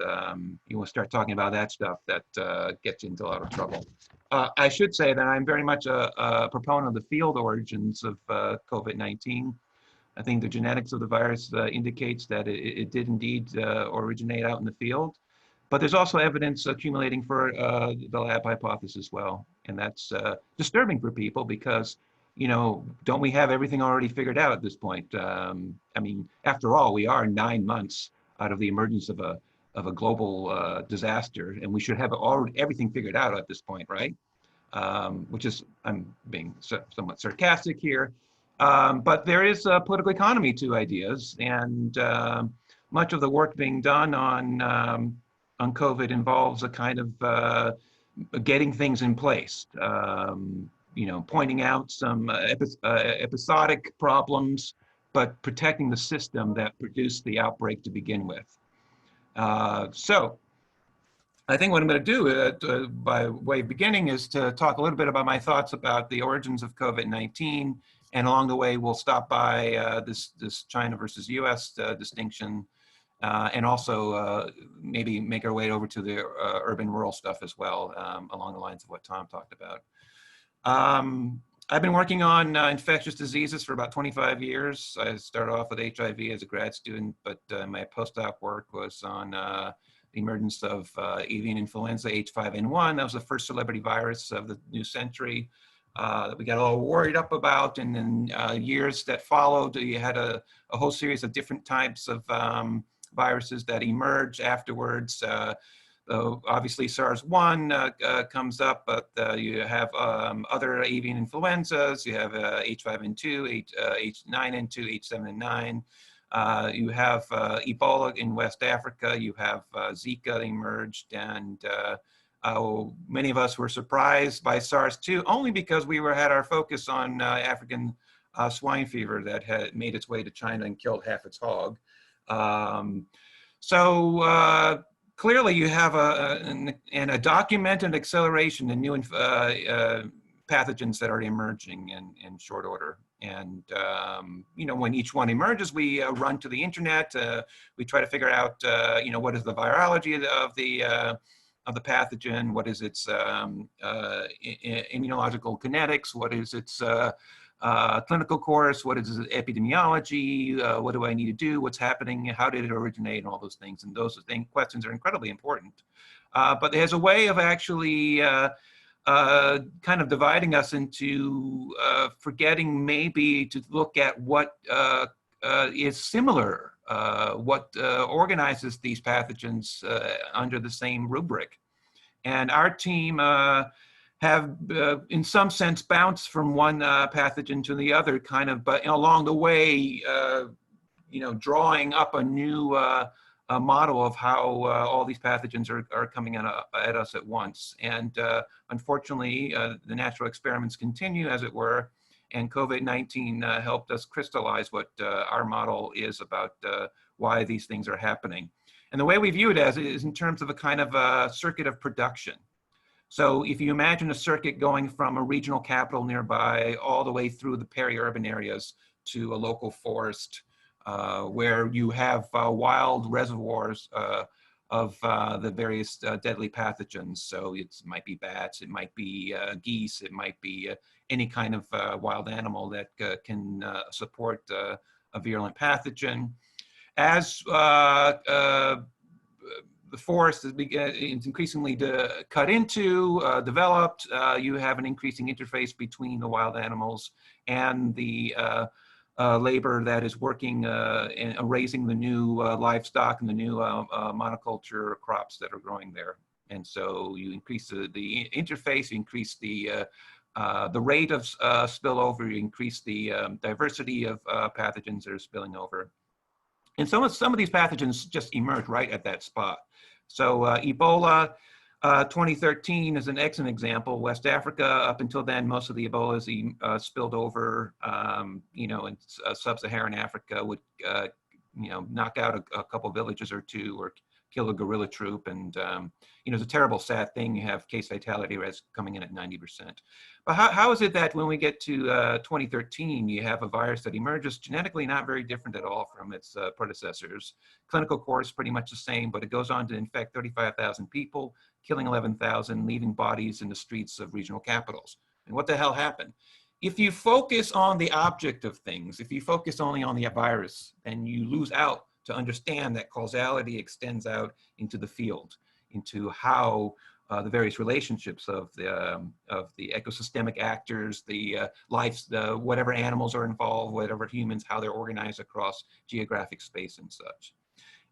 You will start talking about that stuff, that gets you into a lot of trouble. I should say that I'm very much a proponent of the field origins of COVID-19. I think the genetics of the virus indicates that it did indeed originate out in the field. But there's also evidence accumulating for the lab hypothesis as well. And that's disturbing for people because, you know, don't we have everything already figured out at this point? I mean, after all, we are 9 months out of the emergence of a global disaster, and we should have everything figured out at this point, right? Which is, I'm being somewhat sarcastic here, but there is a political economy to ideas, and much of the work being done on COVID involves a kind of getting things in place. You know, pointing out some episodic problems, but protecting the system that produced the outbreak to begin with. So I think what I'm going to do by way of beginning is to talk a little bit about my thoughts about the origins of COVID-19. And along the way, we'll stop by this China versus US distinction, and also maybe make our way over to the urban-rural stuff as well, along the lines of what Tom talked about. I've been working on infectious diseases for about 25 years. I started off with HIV as a grad student, but my postdoc work was on the emergence of avian influenza H5N1. That was the first celebrity virus of the new century that we got all worried up about. And then years that followed, you had a whole series of different types of viruses that emerged afterwards. Obviously SARS-1 comes up, but you have other avian influenzas. You have H5N2, H9N2, H7N9. You have Ebola in West Africa. You have Zika that emerged, and many of us were surprised by SARS-2 only because we had our focus on African swine fever that had made its way to China and killed half its hog. Clearly, you have a documented acceleration in new pathogens that are emerging in short order. And you know, when each one emerges, we run to the internet. We try to figure out, you know, what is the virology of the pathogen? What is its immunological kinetics? What is its clinical course? What is epidemiology? What do I need to do? What's happening? How did it originate? And all those things. And those questions are incredibly important. But there's a way of actually kind of dividing us into forgetting maybe to look at what is similar, what organizes these pathogens under the same rubric. And our team have, in some sense, bounced from one pathogen to the other, kind of, but along the way, you know, drawing up a new model of how all these pathogens are coming at us at once. And unfortunately, the natural experiments continue, as it were, And COVID-19 helped us crystallize what our model is about why these things are happening. And the way we view it as is in terms of a kind of a circuit of production. So if you imagine a circuit going from a regional capital nearby all the way through the peri-urban areas to a local forest where you have wild reservoirs of the various deadly pathogens. So it might be bats, it might be geese, it might be any kind of wild animal that can support a virulent pathogen. As the forest is increasingly cut into, developed, you have an increasing interface between the wild animals and the labor that is working in raising the new livestock and the new monoculture crops that are growing there. And so you increase the interface, you increase the rate of spillover, you increase the diversity of pathogens that are spilling over. And some of these pathogens just emerge right at that spot. So Ebola, 2013 is an excellent example. West Africa, up until then, most of the Ebola is spilled over, you know, in sub-Saharan Africa would, you know, knock out a couple villages or two or kill a guerrilla troop. And, you know, it's a terrible, sad thing. You have case fatality rates coming in at 90%. But how is it that when we get to 2013, you have a virus that emerges genetically not very different at all from its predecessors? Clinical course pretty much the same, but it goes on to infect 35,000 people, killing 11,000, leaving bodies in the streets of regional capitals. And what the hell happened? If you focus on the object of things, if you focus only on the virus, then you lose out to understand that causality extends out into the field, into how the various relationships of the ecosystemic actors, the whatever animals are involved, whatever humans, how they're organized across geographic space and such.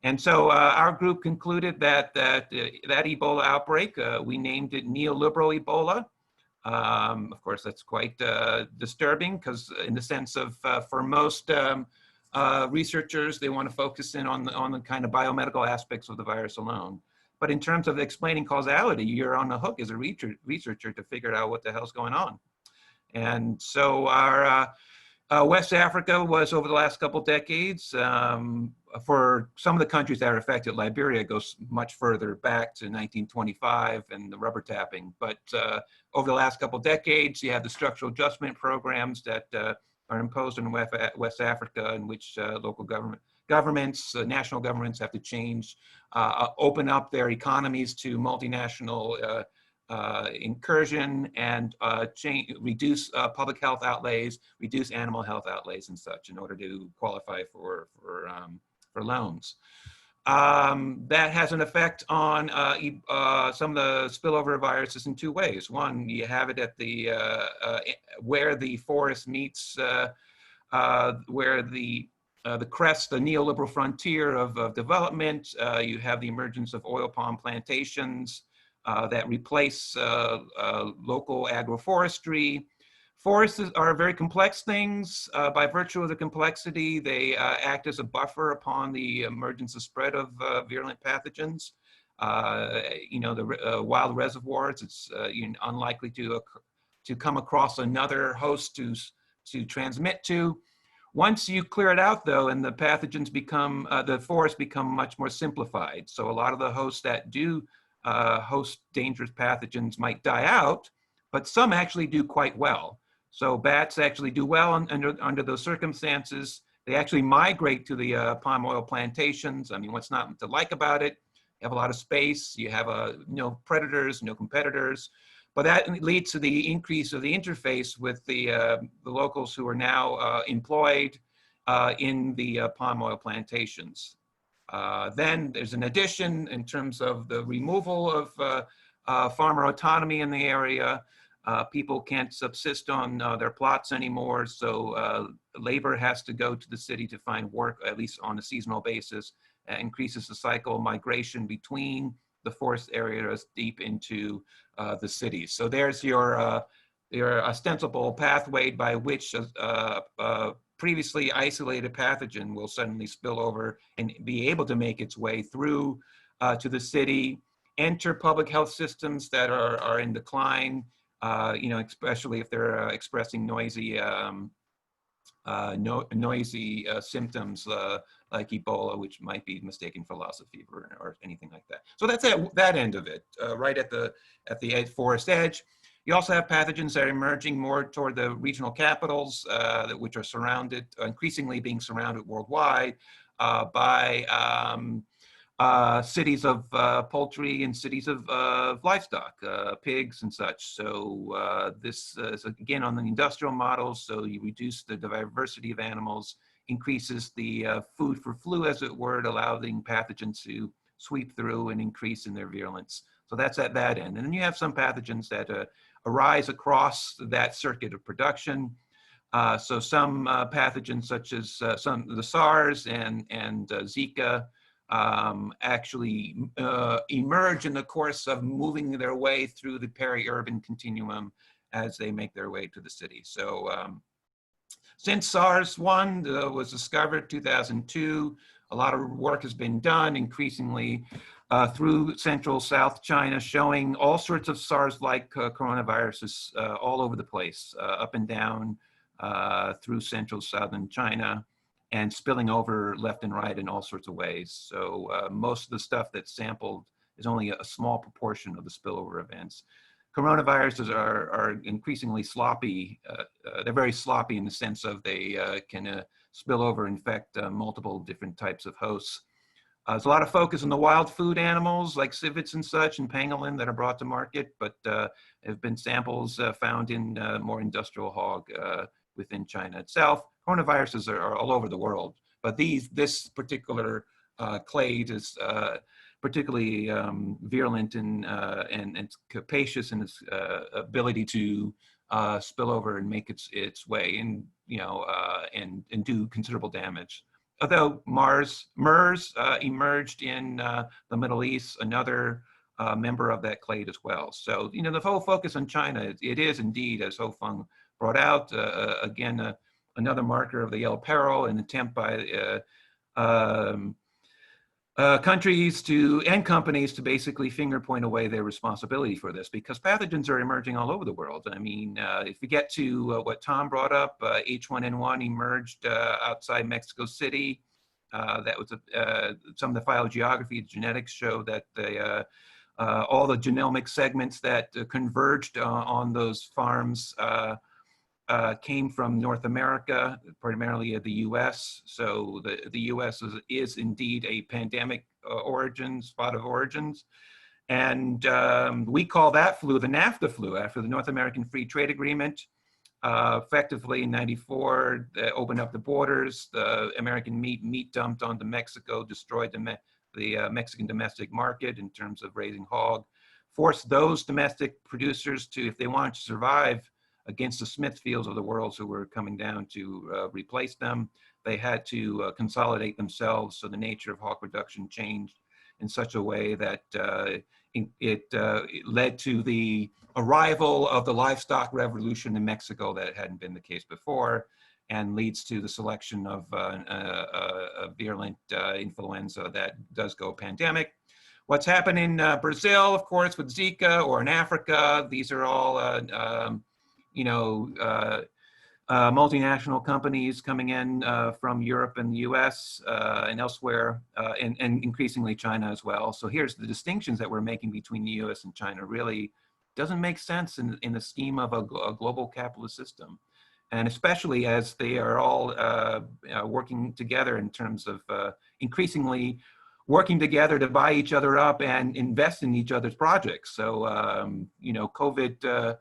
And so our group concluded that that Ebola outbreak, we named it neoliberal Ebola. Of course, that's quite disturbing because in the sense of for most researchers, they want to focus in on the kind of biomedical aspects of the virus alone. But in terms of explaining causality, you're on the hook as a researcher to figure out what the hell's going on. And so our West Africa was over the last couple decades, for some of the countries that are affected, Liberia goes much further back to 1925 and the rubber tapping. But over the last couple decades, you have the structural adjustment programs that are imposed in West Africa, in which local governments, national governments have to change, open up their economies to multinational incursion and reduce public health outlays, reduce animal health outlays and such in order to qualify for loans. That has an effect on some of the spillover viruses in two ways. One, you have it at the where the forest meets where the crest, the neoliberal frontier of development. You have the emergence of oil palm plantations that replace local agroforestry. Forests are very complex things. By virtue of the complexity, they act as a buffer upon the emergence of spread of virulent pathogens. You know, the wild reservoirs, it's unlikely to come across another host to transmit to. Once you clear it out though, and the pathogens become, the forests become much more simplified. So a lot of the hosts that do host dangerous pathogens might die out, but some actually do quite well. So bats actually do well under those circumstances. They actually migrate to the palm oil plantations. I mean, what's not to like about it? You have a lot of space. You have no predators, no competitors. But that leads to the increase of the interface with the locals who are now employed in the palm oil plantations. Then there's an addition in terms of the removal of farmer autonomy in the area. People can't subsist on their plots anymore, so labor has to go to the city to find work, at least on a seasonal basis. Increases the cycle migration between the forest areas deep into the cities. So there's your ostensible pathway by which previously isolated pathogen will suddenly spill over and be able to make its way through to the city, enter public health systems that are in decline, you know, especially if they're expressing noisy symptoms like Ebola, which might be mistaken for Lassa fever or anything like that. So that's at that end of it, right at the forest edge. You also have pathogens that are emerging more toward the regional capitals, which are surrounded, increasingly being surrounded worldwide by cities of poultry and cities of livestock, pigs and such. So this is again on the industrial model. So you reduce the diversity of animals, increases the food for flu, as it were, allowing pathogens to sweep through and increase in their virulence. So that's at that end. And then you have some pathogens that arise across that circuit of production. So some pathogens such as the SARS and Zika actually emerge in the course of moving their way through the peri-urban continuum as they make their way to the city. So since SARS-1 was discovered 2002, a lot of work has been done increasingly through Central South China, showing all sorts of SARS-like coronaviruses all over the place, up and down through Central Southern China, and spilling over left and right in all sorts of ways. So most of the stuff that's sampled is only a small proportion of the spillover events. Coronaviruses are increasingly sloppy. They're very sloppy in the sense of they can spill over, infect multiple different types of hosts. There's a lot of focus on the wild food animals like civets and such and pangolin that are brought to market, but there have been samples found in more industrial hog within China itself. Coronaviruses are all over the world, but this particular clade is particularly virulent and capacious in its ability to spill over and make its way, and and do considerable damage. Although MERS emerged in the Middle East, another member of that clade as well. So the whole focus on China, it is indeed, as Ho-Fung brought out, again another marker of the yellow peril, an attempt by countries and companies to basically finger point away their responsibility for this, because pathogens are emerging all over the world. I mean, if we get to what Tom brought up, H1N1 emerged outside Mexico City. That was some of the phylogeography, genetics show that all the genomic segments that converged on those farms came from North America, primarily the U.S. So the U.S. is indeed a pandemic spot of origins. And we call that flu the NAFTA flu, after the North American Free Trade Agreement. Effectively in '94, opened up the borders, the American meat dumped onto Mexico, destroyed the Mexican domestic market in terms of raising hog, forced those domestic producers to, if they wanted to survive against the Smithfields of the world who were coming down to replace them, they had to consolidate themselves. So the nature of hog production changed in such a way that it led to the arrival of the livestock revolution in Mexico that hadn't been the case before, and leads to the selection of a virulent influenza that does go pandemic. What's happened in Brazil, of course, with Zika, or in Africa, these are all multinational companies coming in from Europe and the US and elsewhere, and increasingly China as well. So here's the distinctions that we're making between the US and China. Really doesn't make sense in the scheme of a global capitalist system. And especially as they are all working together in terms of increasingly working together to buy each other up and invest in each other's projects. So, COVID,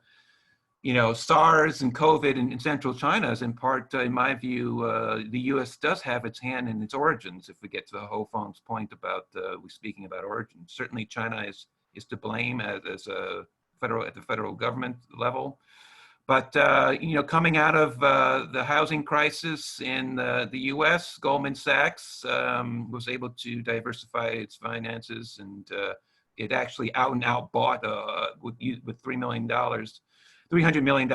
SARS and COVID in Central China is in part, in my view, the U.S. does have its hand in its origins. If we get to Ho-Fung's point about we speaking about origins, certainly China is to blame as a at the federal government level. But coming out of the housing crisis in the U.S., Goldman Sachs was able to diversify its finances, and it actually out and out bought with $300 million,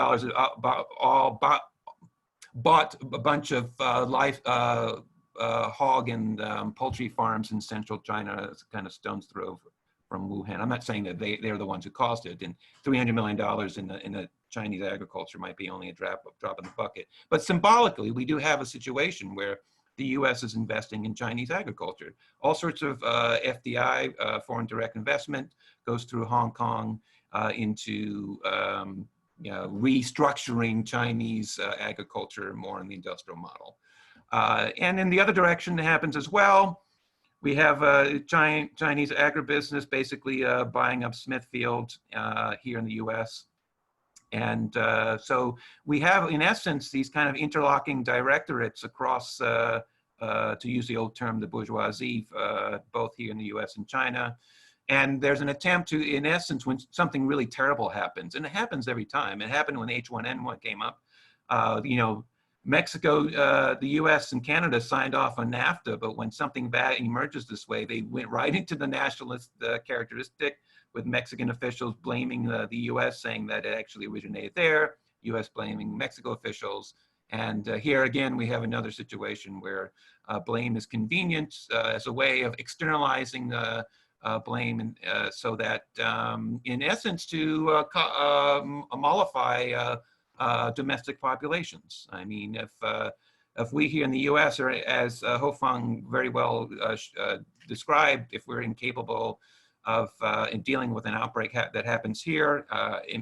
bought a bunch of hog and poultry farms in central China, as kind of stone's throw from Wuhan. I'm not saying that they're the ones who caused it, and $300 million in the Chinese agriculture might be only a drop in the bucket. But symbolically, we do have a situation where the U.S. is investing in Chinese agriculture. All sorts of FDI, foreign direct investment, goes through Hong Kong into restructuring Chinese agriculture more in the industrial model. And in the other direction, it happens as well. We have Chinese agribusiness basically buying up Smithfield here in the U.S. And so we have, in essence, these kind of interlocking directorates across, to use the old term, the bourgeoisie, both here in the U.S. and China. And there's an attempt to, in essence, when something really terrible happens, and it happens every time. It happened when H1N1 came up. Mexico, the US and Canada signed off on NAFTA, but when something bad emerges this way, they went right into the nationalist characteristic, with Mexican officials blaming the US, saying that it actually originated there, US blaming Mexico officials. And here again, we have another situation where blame is convenient as a way of externalizing blame, and so that in essence to mollify domestic populations. I mean, if we here in the U.S. are, as Ho-Fung very well described, if we're incapable of in dealing with an outbreak that happens here,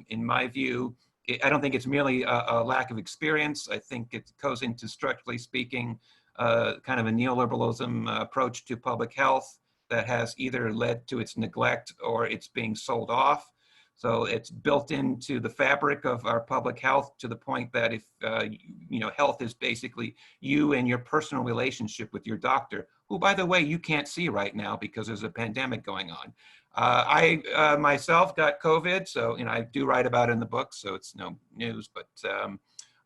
in my view, I don't think it's merely a lack of experience. I think it goes into, structurally speaking, kind of a neoliberalism approach to public health that has either led to its neglect or it's being sold off. So it's built into the fabric of our public health to the point that if, health is basically you and your personal relationship with your doctor, who, by the way, you can't see right now because there's a pandemic going on. I myself got COVID, so I do write about it in the book, so it's no news, but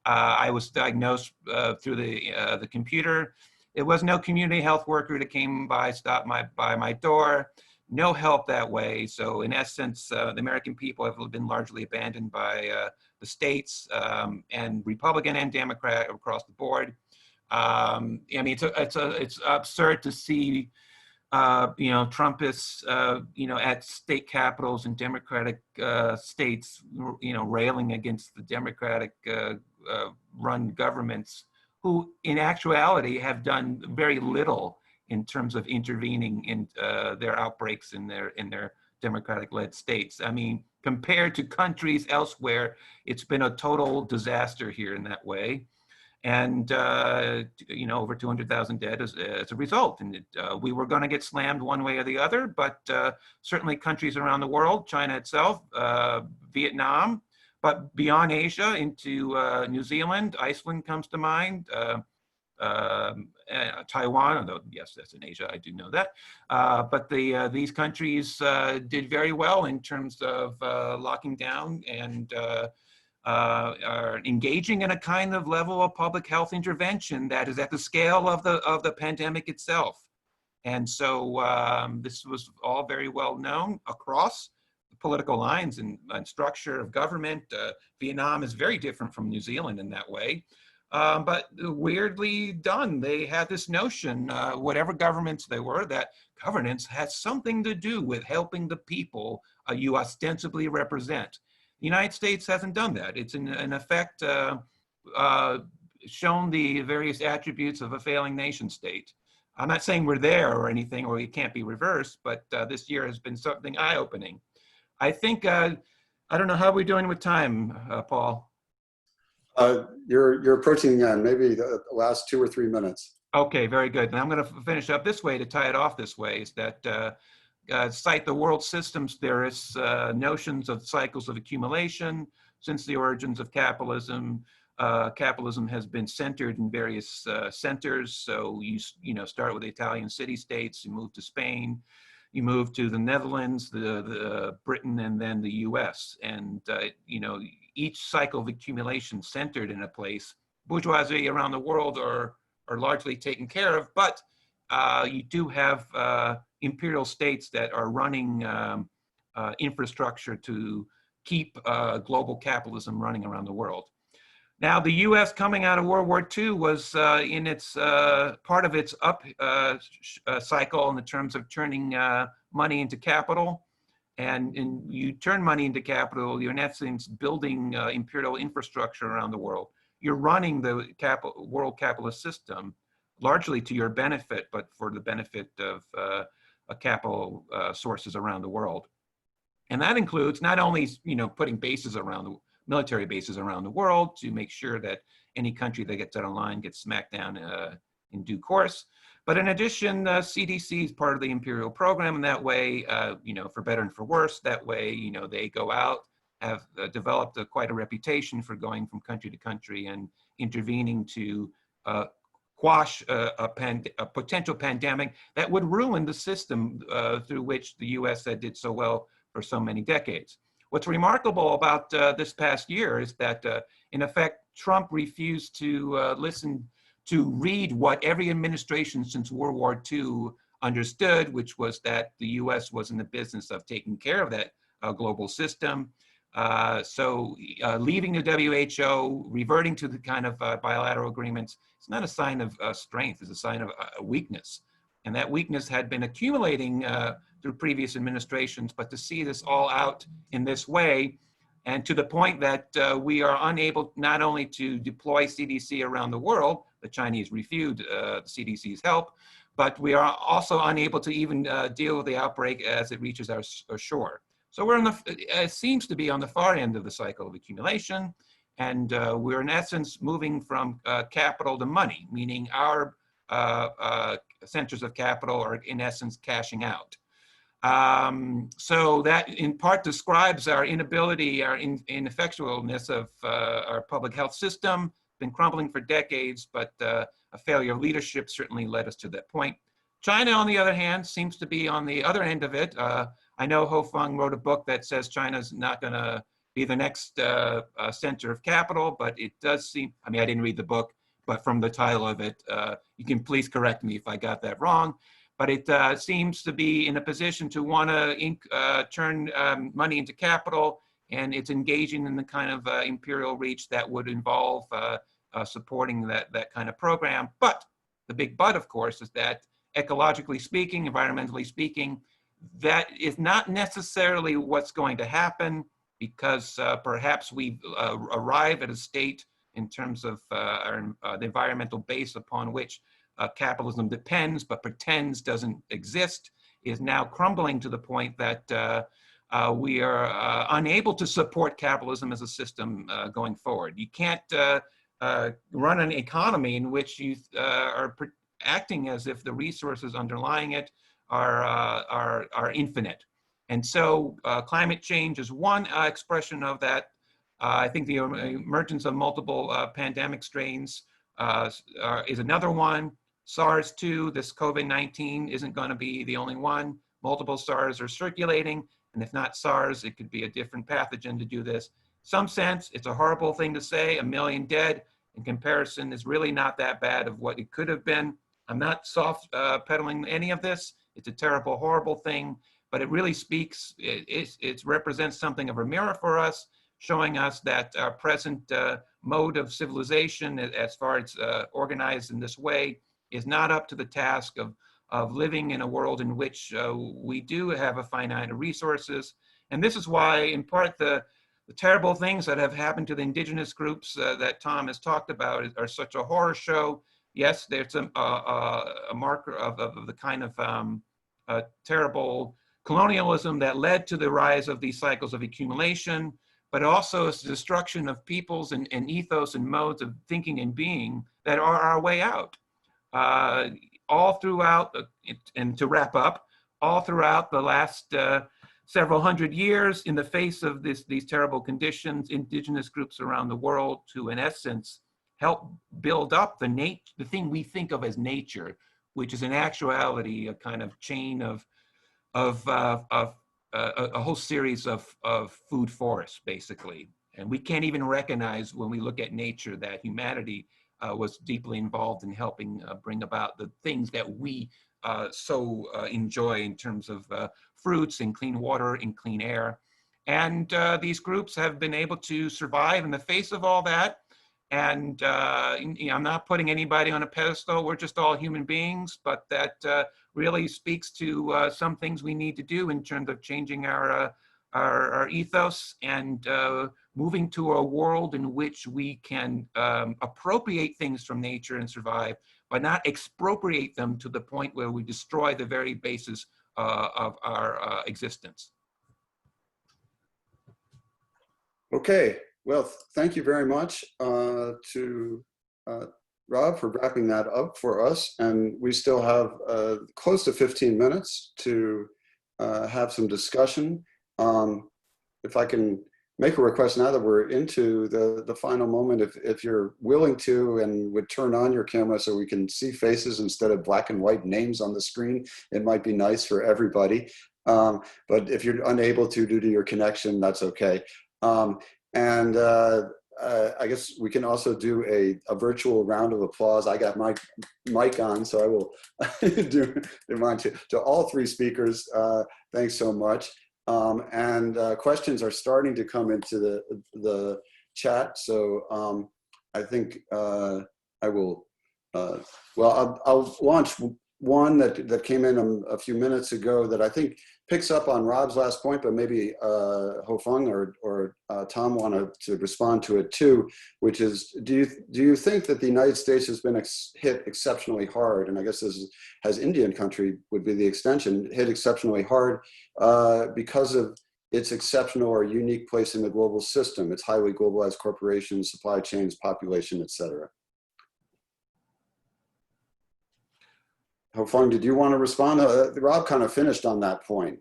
I was diagnosed through the computer. It was no community health worker that came by, stopped by my door. No help that way. So in essence, the American people have been largely abandoned by the states and Republican and Democrat across the board. I mean, it's absurd to see, Trumpists, at state capitals and Democratic states, railing against the Democratic run governments, who in actuality have done very little in terms of intervening in their outbreaks in their Democratic-led states. I mean, compared to countries elsewhere, it's been a total disaster here in that way. And, over 200,000 dead as a result. And we were going to get slammed one way or the other, but certainly countries around the world, China itself, Vietnam, but beyond Asia into New Zealand, Iceland comes to mind, Taiwan, although yes, that's in Asia, I do know that. But these countries did very well in terms of locking down and are engaging in a kind of level of public health intervention that is at the scale of the pandemic itself. And so this was all very well known across the political lines and structure of government. Vietnam is very different from New Zealand in that way. But weirdly done. They had this notion, whatever governments they were, that governance has something to do with helping the people you ostensibly represent. The United States hasn't done that. It's in effect shown the various attributes of a failing nation state. I'm not saying we're there or anything, or it can't be reversed, but this year has been something eye-opening. I think, I don't know how we're doing with time, Paul. You're approaching maybe the last 2 or 3 minutes. Okay, very good. And I'm going to finish up this way to tie it off this way, is that cite the world systems theorists' notions of cycles of accumulation. Since the origins of capitalism, capitalism has been centered in various centers. So you start with the Italian city-states, you move to Spain, you move to the Netherlands, the Britain, and then the US. And each cycle of accumulation centered in a place. Bourgeoisie around the world are largely taken care of, but you do have imperial states that are running infrastructure to keep global capitalism running around the world. Now, the US coming out of World War II was in its part of its up cycle in the terms of turning money into capital. and you turn money into capital, you're in essence building imperial infrastructure around the world. You're running the world capitalist system largely to your benefit, but for the benefit of capital sources around the world. And that includes not only, putting bases around the military bases around the world to make sure that any country that gets out of line gets smacked down in due course. But in addition, CDC is part of the imperial program, and that way, for better and for worse, that way, they go out, have developed quite a reputation for going from country to country and intervening to quash a potential pandemic that would ruin the system through which the US did so well for so many decades. What's remarkable about this past year is that, in effect, Trump refused to read what every administration since World War II understood, which was that the US was in the business of taking care of that global system. So leaving the WHO, reverting to the kind of bilateral agreements, it's not a sign of strength, it's a sign of weakness. And that weakness had been accumulating through previous administrations, but to see this all out in this way, and to the point that we are unable not only to deploy CDC around the world, the Chinese refused the CDC's help, but we are also unable to even deal with the outbreak as it reaches our shore. So we're it seems to be on the far end of the cycle of accumulation, and we're in essence moving from capital to money, meaning our centers of capital are in essence cashing out. So that in part describes our inability, our ineffectualness of our public health system, been crumbling for decades, but a failure of leadership certainly led us to that point. China, on the other hand, seems to be on the other end of it. I know Ho-Fung wrote a book that says China's not going to be the next center of capital, but it does seem, I mean, I didn't read the book, but from the title of it, you can please correct me if I got that wrong. But it seems to be in a position to want to turn money into capital, and it's engaging in the kind of imperial reach that would involve supporting that kind of program. But the big but, of course, is that ecologically speaking, environmentally speaking, that is not necessarily what's going to happen, because perhaps we arrive at a state in terms of the environmental base upon which capitalism depends but pretends doesn't exist, is now crumbling to the point that we are unable to support capitalism as a system going forward. You can't run an economy in which you are acting as if the resources underlying it are infinite. And so climate change is one expression of that. I think the emergence of multiple pandemic strains is another one. SARS-2, this COVID-19 isn't going to be the only one. Multiple SARS are circulating, and if not SARS, it could be a different pathogen to do this. Some sense, it's a horrible thing to say, 1 million dead. In comparison, is really not that bad of what it could have been. I'm not soft peddling any of this. It's a terrible, horrible thing, but it really speaks, it represents something of a mirror for us, showing us that our present mode of civilization, as far as organized in this way, is not up to the task of living in a world in which we do have a finite resources. And this is why, in part, the terrible things that have happened to the indigenous groups that Tom has talked about are such a horror show. Yes, there's a marker of the kind of terrible colonialism that led to the rise of these cycles of accumulation, but also it's the destruction of peoples and ethos and modes of thinking and being that are our way out. All throughout, and to wrap up, all throughout the last several hundred years, in the face of these terrible conditions, indigenous groups around the world, to in essence help build up the thing we think of as nature, which is in actuality a kind of chain of a whole series of food forests, basically. And we can't even recognize when we look at nature that humanity was deeply involved in helping bring about the things that we so enjoy in terms of fruits and clean water and clean air. And these groups have been able to survive in the face of all that. And I'm not putting anybody on a pedestal, we're just all human beings, but that really speaks to some things we need to do in terms of changing our ethos and moving to a world in which we can appropriate things from nature and survive, but not expropriate them to the point where we destroy the very basis of our existence. Okay, well, thank you very much to Rob for wrapping that up for us. And we still have close to 15 minutes to have some discussion. If I can make a request now that we're into the final moment, if you're willing to and would turn on your camera so we can see faces instead of black and white names on the screen, it might be nice for everybody. But if you're unable to due to your connection, that's okay. I guess we can also do a virtual round of applause. I got my mic on, so I will do mine too. To all three speakers, thanks so much. Questions are starting to come into the chat, so I think I will, well, I'll launch one that came in a few minutes ago that I think picks up on Rob's last point, but maybe Ho-Fung or Tom wanted to respond to it too, which is, do you think that the United States has been hit exceptionally hard, and I guess this has Indian country would be the extension, hit exceptionally hard because of its exceptional or unique place in the global system, its highly globalized corporations, supply chains, population, et cetera? Ho-Fung, did you want to respond? Rob kind of finished on that point.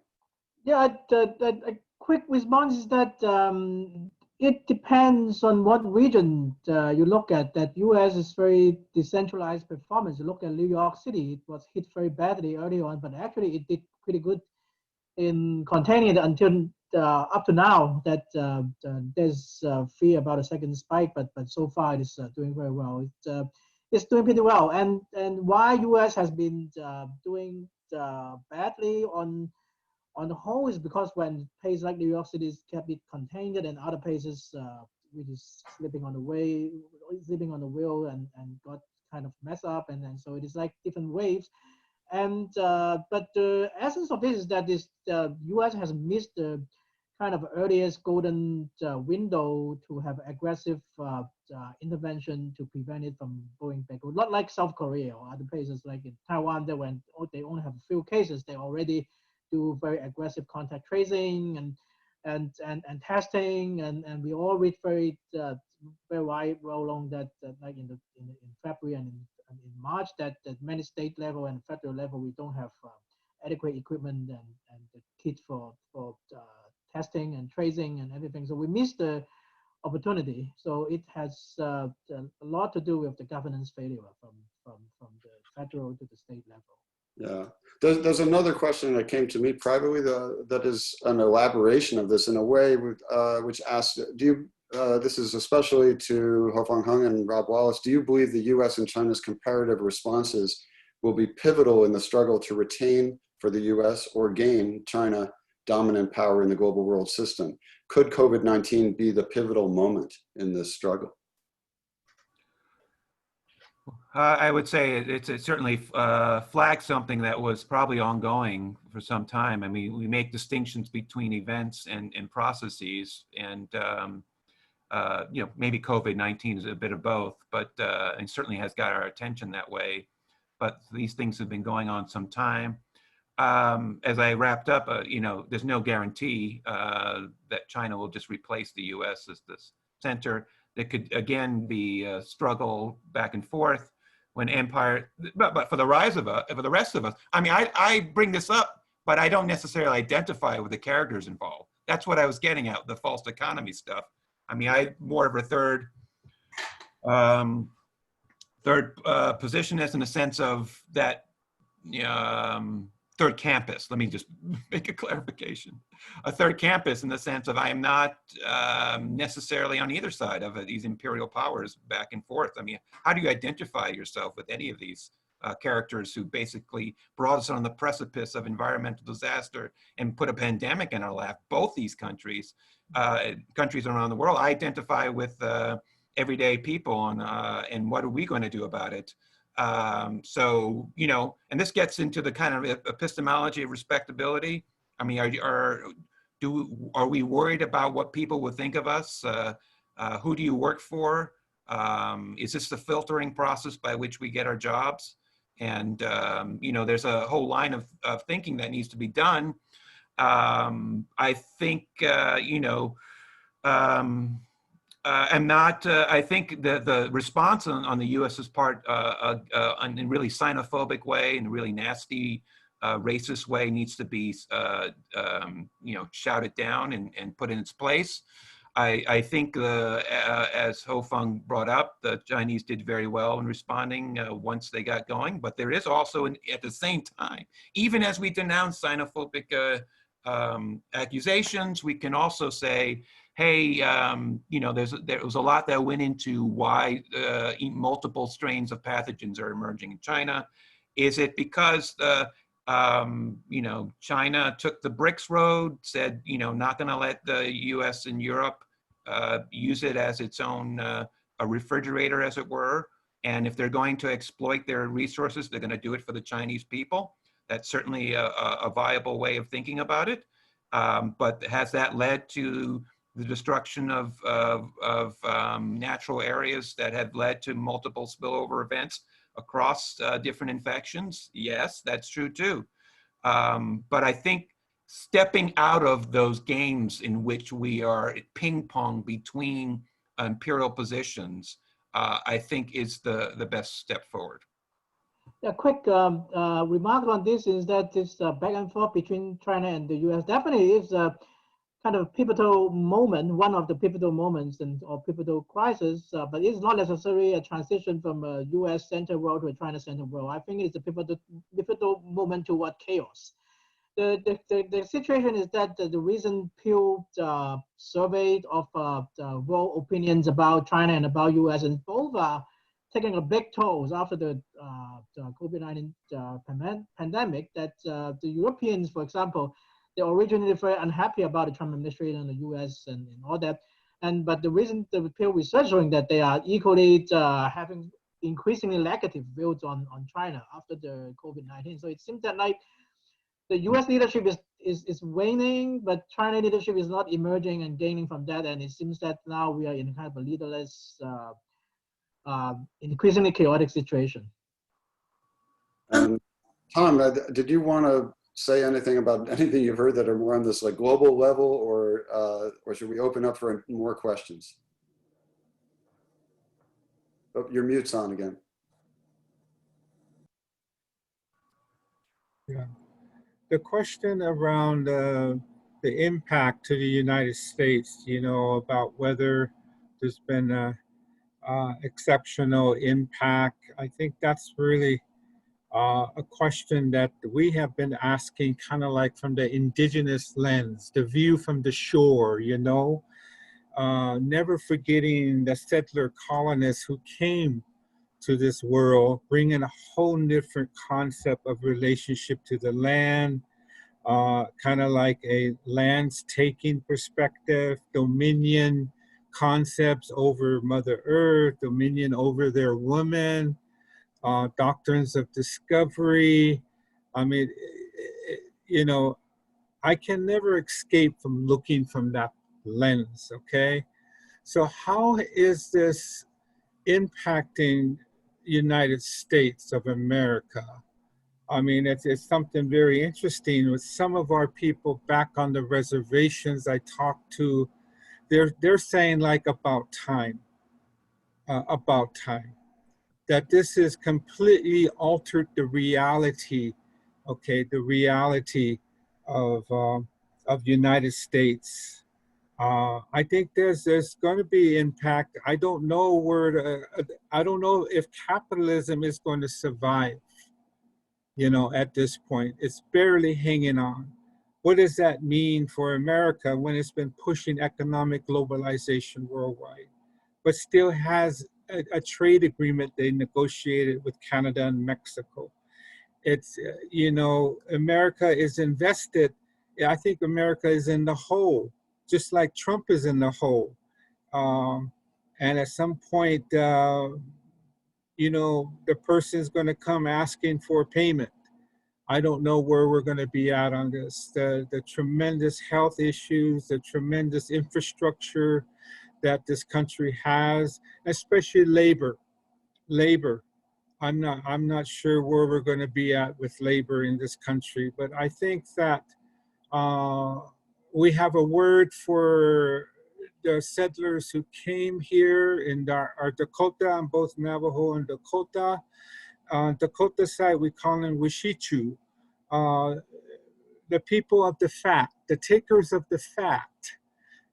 Yeah, a quick response is that it depends on what region you look at. That U.S. is very decentralized performance. You look at New York City, it was hit very badly early on, but actually it did pretty good in containing it until up to now. That there's fear about a second spike, but so far it's doing very well. It's doing pretty well, and why U.S. has been doing badly on the whole is because when places like New York City kept it contained, and other places which is slipping on the wheel and got kind of messed up, and so it is like different waves. And but the essence of this is that U.S. has missed the kind of earliest golden window to have aggressive intervention to prevent it from going backward. Not like South Korea or other places like in Taiwan, that when they only have a few cases, they already do very aggressive contact tracing and testing, and we all read very well along that like in February and in March that many state level and federal level we don't have adequate equipment and the kit for testing and tracing and everything. So we missed the opportunity. So it has a lot to do with the governance failure from the federal to the state level. Yeah, there's another question that came to me privately that is an elaboration of this in a way, which asks, this is especially to Ho-Fung and Rob Wallace, do you believe the U.S. and China's comparative responses will be pivotal in the struggle to retain for the U.S. or gain China dominant power in the global world system? Could COVID-19 be the pivotal moment in this struggle? I would say it certainly flagged something that was probably ongoing for some time. I mean, we make distinctions between events and processes, and you know, maybe COVID-19 is a bit of both, but and certainly has got our attention that way. But these things have been going on some time. As I wrapped up, you know, there's no guarantee that China will just replace the U.S. as the center. There could again be a struggle back and forth when empire. But for the rise of for the rest of us, I mean, I bring this up, but I don't necessarily identify with the characters involved. That's what I was getting at, the false economy stuff. I mean, I'm more of a third positionist in the sense of that. Third campus, let me just make a clarification. A third campus in the sense of I am not necessarily on either side of these imperial powers back and forth. I mean, how do you identify yourself with any of these characters who basically brought us on the precipice of environmental disaster and put a pandemic in our lap? Both these countries, countries around the world, I identify with everyday people and what are we going to do about it? So, you know, and this gets into the kind of epistemology of respectability. I mean, are we worried about what people would think of us? Who do you work for? Is this the filtering process by which we get our jobs? And, you know, there's a whole line of thinking that needs to be done. I think, you know, I think the response on the U.S.'s part in a really xenophobic way, in a really nasty, racist way, needs to be, you know, shouted down and put in its place. I think, as Ho-Fung brought up, the Chinese did very well in responding once they got going. But there is also, at the same time, even as we denounce xenophobic accusations, we can also say, hey, you know, there was a lot that went into why multiple strains of pathogens are emerging in China. Is it because you know, China took the BRICS road, said, you know, not going to let the U.S. and Europe use it as its own a refrigerator, as it were, and if they're going to exploit their resources, they're going to do it for the Chinese people? That's certainly a viable way of thinking about it. But has that led to the destruction of natural areas that have led to multiple spillover events across different infections? Yes, that's true too. But I think stepping out of those games in which we are ping pong between imperial positions, I think is the best step forward. A quick remark on this is that this back and forth between China and the U.S. definitely is a kind of pivotal moment, one of the pivotal moments or pivotal crisis, but it's not necessarily a transition from a U.S.-centered world to a China-centered world. I think it's a pivotal moment toward chaos. The situation is that the recent Pew survey of the world opinions about China and about U.S. and both are taking a big toll after the COVID-19 pandemic, that the Europeans, for example, they're originally very unhappy about the Trump administration and the U.S. and all that. But the reason the Pew research showing that they are equally having increasingly negative views on China after the COVID-19. So it seems that like the U.S. leadership is waning, but China leadership is not emerging and gaining from that. And it seems that now we are in kind of a leaderless, increasingly chaotic situation. Tom, did you want to say anything about anything you've heard that are more on this like global level, or should we open up for more questions? Oh, your mute's on again. Yeah. The question around the impact to the United States, you know, about whether there's been a exceptional impact, I think that's really a question that we have been asking, kind of like from the indigenous lens, the view from the shore, you know, never forgetting the settler colonists who came to this world, bringing a whole different concept of relationship to the land, kind of like a lands taking perspective, dominion concepts over Mother Earth, dominion over their women, doctrines of discovery. I mean, you know, I can never escape from looking from that lens, okay? So how is this impacting United States of America? I mean, it's something very interesting with some of our people back on the reservations I talked to. They're saying like about time, that this has completely altered the reality, okay, the reality of United States. I think there's going to be impact. I don't know I don't know if capitalism is going to survive, you know, at this point. It's barely hanging on. What does that mean for America when it's been pushing economic globalization worldwide, but still has a trade agreement they negotiated with Canada and Mexico? It's, you know, America is invested. I think America is in the hole, just like Trump is in the hole. And at some point, you know, the person's going to come asking for payment. I don't know where we're going to be at on this. The tremendous health issues, the tremendous infrastructure that this country has, especially labor. I'm not sure where we're going to be at with labor in this country, but I think that we have a word for the settlers who came here in our Dakota, on both Navajo and Dakota. On Dakota side, we call them Wishichu, the people of the fat, the takers of the fat.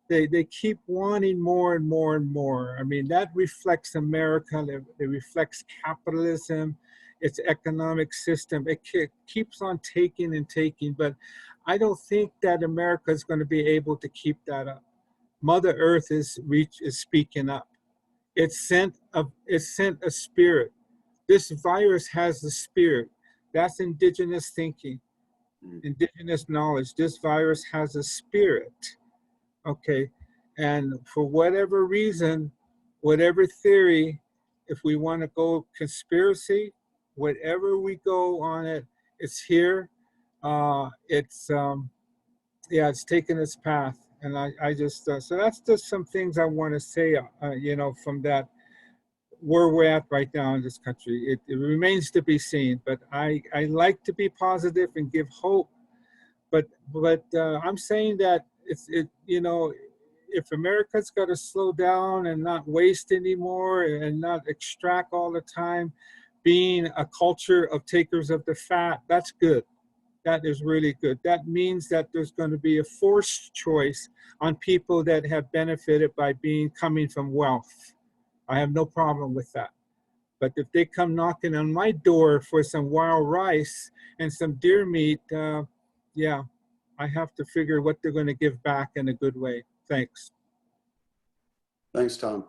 They keep wanting more and more and more. I mean, that reflects America, it reflects capitalism, its economic system. It keeps on taking and taking, but I don't think that America is going to be able to keep that up. Mother Earth is speaking up. It sent a spirit. This virus has a spirit. That's indigenous thinking, indigenous knowledge. This virus has a spirit. Okay, and for whatever reason, whatever theory, if we want to go conspiracy, whatever we go on it, it's here. It's taken its path, and I just so that's just some things I want to say. You know, from that where we're at right now in this country, it remains to be seen. But I like to be positive and give hope. But I'm saying that you know, if America's got to slow down and not waste anymore and not extract all the time, being a culture of takers of the fat, that's good. That is really good. That means that there's going to be a forced choice on people that have benefited by coming from wealth. I have no problem with that. But if they come knocking on my door for some wild rice and some deer meat, yeah, I have to figure what they're going to give back in a good way. Thanks. Thanks, Tom.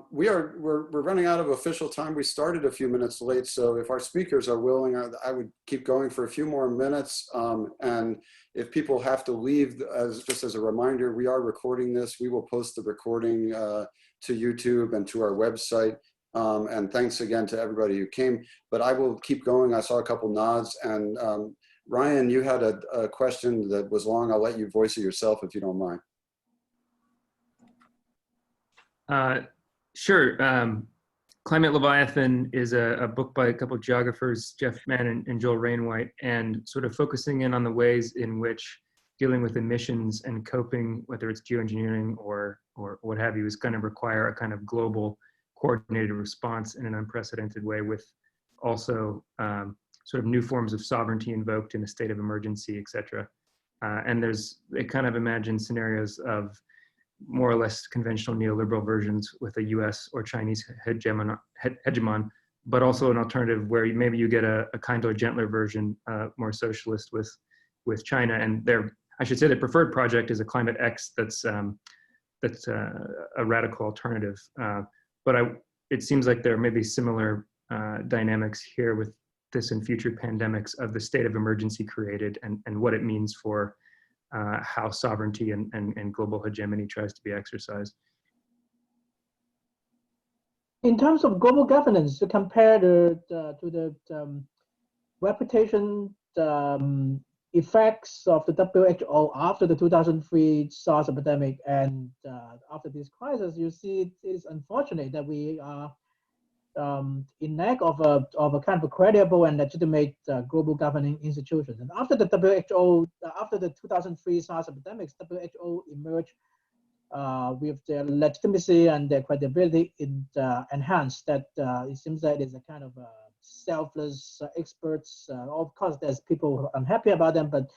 We're running out of official time. We started a few minutes late, so if our speakers are willing, I would keep going for a few more minutes. And if people have to leave, just as a reminder, we are recording this. We will post the recording to YouTube and to our website. And thanks again to everybody who came. But I will keep going. I saw a couple nods. And Ryan, you had a question that was long. I'll let you voice it yourself if you don't mind. Sure. Climate Leviathan is a book by a couple of geographers, Jeff Mann and Joel Rainwhite, and sort of focusing in on the ways in which dealing with emissions and coping, whether it's geoengineering or what have you, is going to require a kind of global coordinated response in an unprecedented way, with also sort of new forms of sovereignty invoked in a state of emergency, et cetera. And it kind of imagines scenarios of more or less conventional neoliberal versions with a U.S. or Chinese hegemon, but also an alternative where maybe you get a kinder, gentler version, more socialist with China. And I should say the preferred project is a Climate X that's a radical alternative. But it seems like there may be similar dynamics here with this and future pandemics of the state of emergency created and what it means for how sovereignty and global hegemony tries to be exercised. In terms of global governance, to compare to the reputation effects of the WHO after the 2003 SARS epidemic and after this crisis, you see it is unfortunate that we are in lack of a kind of a credible and legitimate global governing institutions. And after the WHO, after the 2003 SARS epidemics, WHO emerged with their legitimacy and their credibility enhanced. That it seems that it's a kind of selfless experts. Of course, there's people who are unhappy about them, but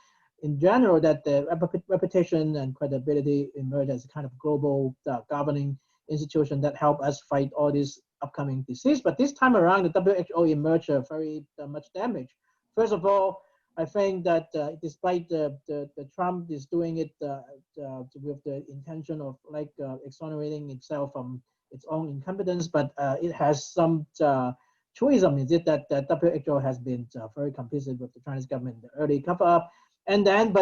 in general, that the reputation and credibility emerged as a kind of global governing institution that help us fight all these upcoming disease. But this time around, the WHO emerged very much damage. First of all, I think that despite the Trump is doing it with the intention of exonerating itself from its own incompetence, but it has some truism is it that WHO has been very complicit with the Chinese government in the early cover-up, and then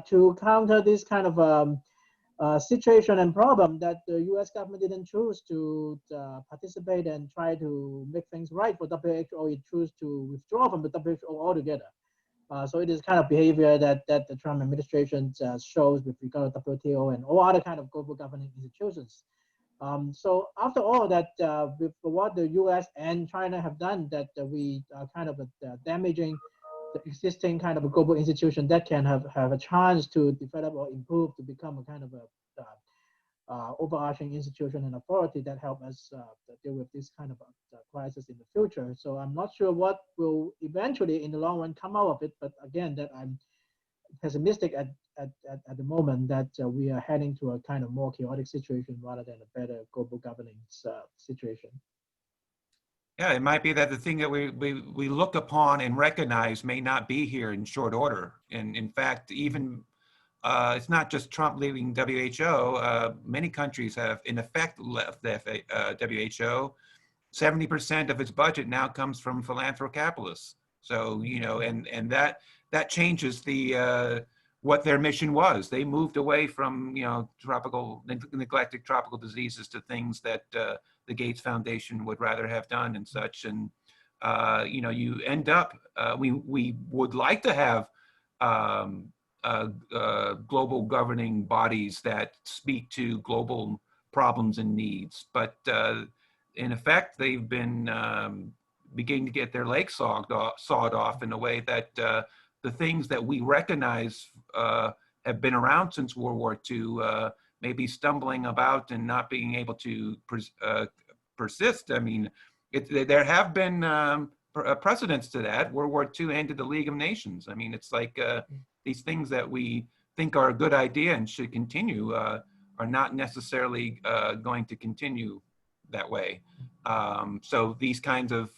to counter this kind of situation and problem that the U.S. government didn't choose to participate and try to make things right for WHO. It chose to withdraw from the WHO altogether. So it is kind of behavior that the Trump administration shows with regard to WTO and all other kind of global governing institutions. So after all that, with what the U.S. and China have done, that we are kind of damaging the existing kind of a global institution that can have a chance to develop or improve to become a kind of a overarching institution and authority that help us deal with this kind of crisis in the future. So I'm not sure what will eventually in the long run come out of it, but again, that I'm pessimistic at the moment that we are heading to a kind of more chaotic situation rather than a better global governance situation. Yeah, it might be that the thing that we look upon and recognize may not be here in short order. And in fact, even it's not just Trump leaving WHO. Many countries have, in effect, left the WHO. 70% of its budget now comes from philanthro-capitalists. So, you know, and that changes the what their mission was. They moved away from, you know, neglected tropical diseases to things that the Gates Foundation would rather have done and such. And, you know, you end up, we would like to have global governing bodies that speak to global problems and needs. But in effect, they've been beginning to get their legs sawed off in a way that the things that we recognize have been around since World War II may be stumbling about and not being able to persist. I mean, there have been precedents to that. World War II ended the League of Nations. I mean, it's like these things that we think are a good idea and should continue are not necessarily going to continue that way. So these kinds of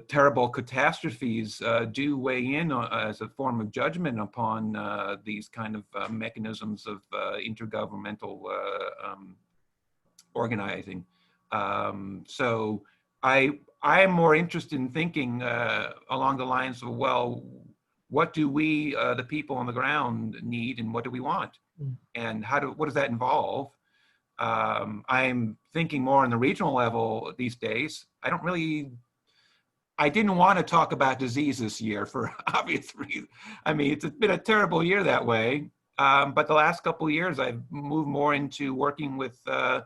terrible catastrophes do weigh in as a form of judgment upon these kind of mechanisms of intergovernmental organizing. So I am more interested in thinking along the lines of, well, what do we, the people on the ground, need, and what do we want, and what does that involve? I'm thinking more on the regional level these days. I didn't want to talk about disease this year for obvious reasons. I mean, it's been a terrible year that way. But the last couple of years, I've moved more into working with, you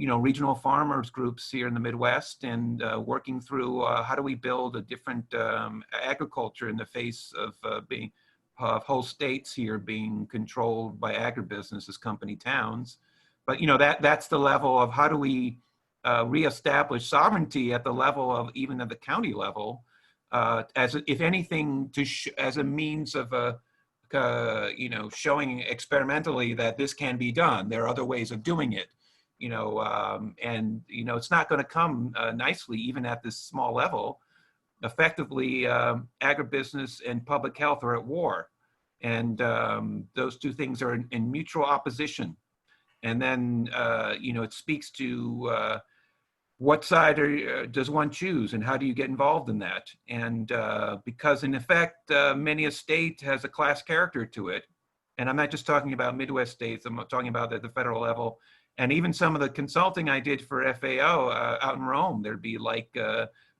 know, regional farmers groups here in the Midwest, and working through how do we build a different agriculture in the face of being whole states here being controlled by agribusiness as company towns. But you know, that's the level of how do we reestablish sovereignty at the level of even at the county level, as if anything, as a means of you know, showing experimentally that this can be done. There are other ways of doing it, you know, and you know, it's not going to come nicely even at this small level. Effectively, agribusiness and public health are at war, and those two things are in mutual opposition. And then, you know, it speaks to what side does one choose, and how do you get involved in that? And because in effect, many a state has a class character to it. And I'm not just talking about Midwest states, I'm talking about at the federal level. And even some of the consulting I did for FAO out in Rome, there'd be like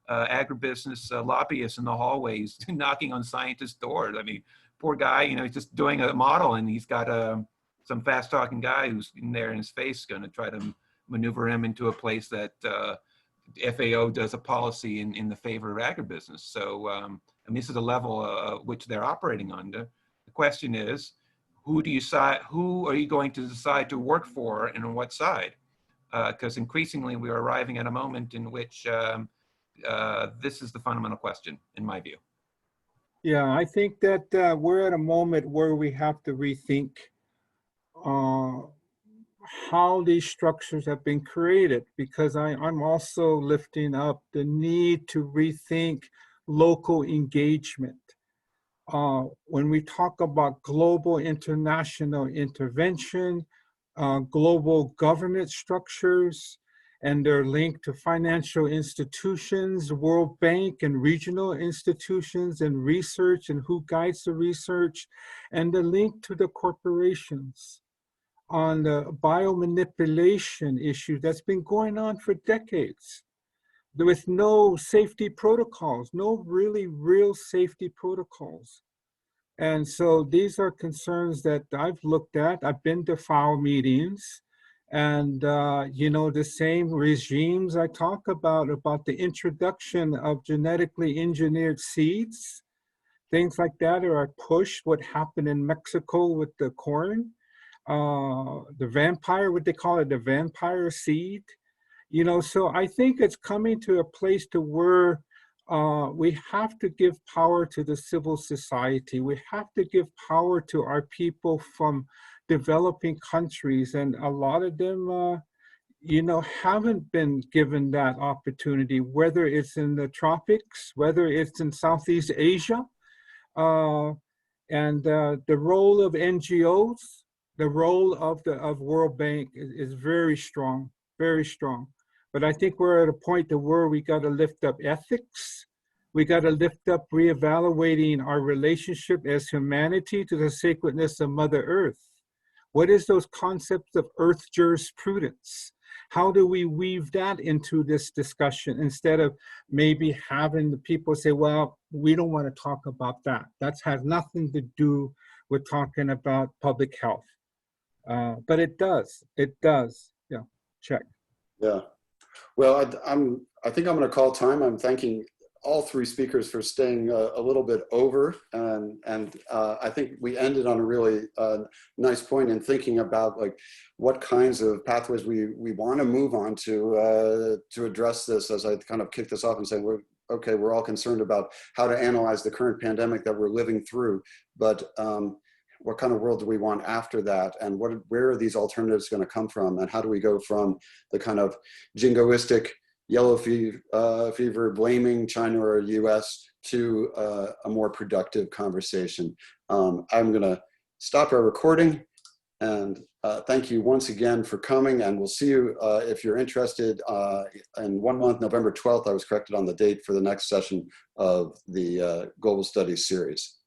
agribusiness lobbyists in the hallways knocking on scientists' doors. I mean, poor guy, you know, he's just doing a model, and he's got some fast talking guy who's in there in his face going to try to maneuver him into a place that FAO does a policy in the favor of agribusiness. So, and this is a level which they're operating under. The question is, who are you going to decide to work for, and on what side? Because increasingly we are arriving at a moment in which this is the fundamental question, in my view. Yeah, I think that we're at a moment where we have to rethink how these structures have been created, because I'm also lifting up the need to rethink local engagement. When we talk about global international intervention, global governance structures, and they're linked to financial institutions, World Bank and regional institutions and research and who guides the research, and the link to the corporations on the biomanipulation issue that's been going on for decades with no safety protocols, no really real safety protocols. And so these are concerns that I've looked at. I've been to FAO meetings, and you know, the same regimes I talk about the introduction of genetically engineered seeds, things like that are pushed. What happened in Mexico with the corn, the vampire, what they call it, the vampire seed. You know, so I think it's coming to a place to where we have to give power to the civil society. We have to give power to our people from developing countries, and a lot of them, you know, haven't been given that opportunity, whether it's in the tropics, whether it's in Southeast Asia, and the role of NGOs, the role of World Bank is very strong, very strong. But I think we're at a point to where we got to lift up ethics. We got to lift up reevaluating our relationship as humanity to the sacredness of Mother Earth. What is those concepts of earth jurisprudence? How do we weave that into this discussion instead of maybe having the people say, well, we don't want to talk about that. That has nothing to do with talking about public health. But it does, yeah, check. Yeah. Well, I think I'm going to call time. I'm thanking all three speakers for staying a little bit over, and I think we ended on a really nice point in thinking about like what kinds of pathways we want to move on to address this. As I kind of kick this off and say, we're all concerned about how to analyze the current pandemic that we're living through, but what kind of world do we want after that? And where are these alternatives going to come from? And how do we go from the kind of jingoistic yellow fever blaming China or US to a more productive conversation? I'm going to stop our recording and thank you once again for coming. And we'll see you if you're interested in 1 month, November 12th. I was corrected on the date for the next session of the Global Studies series.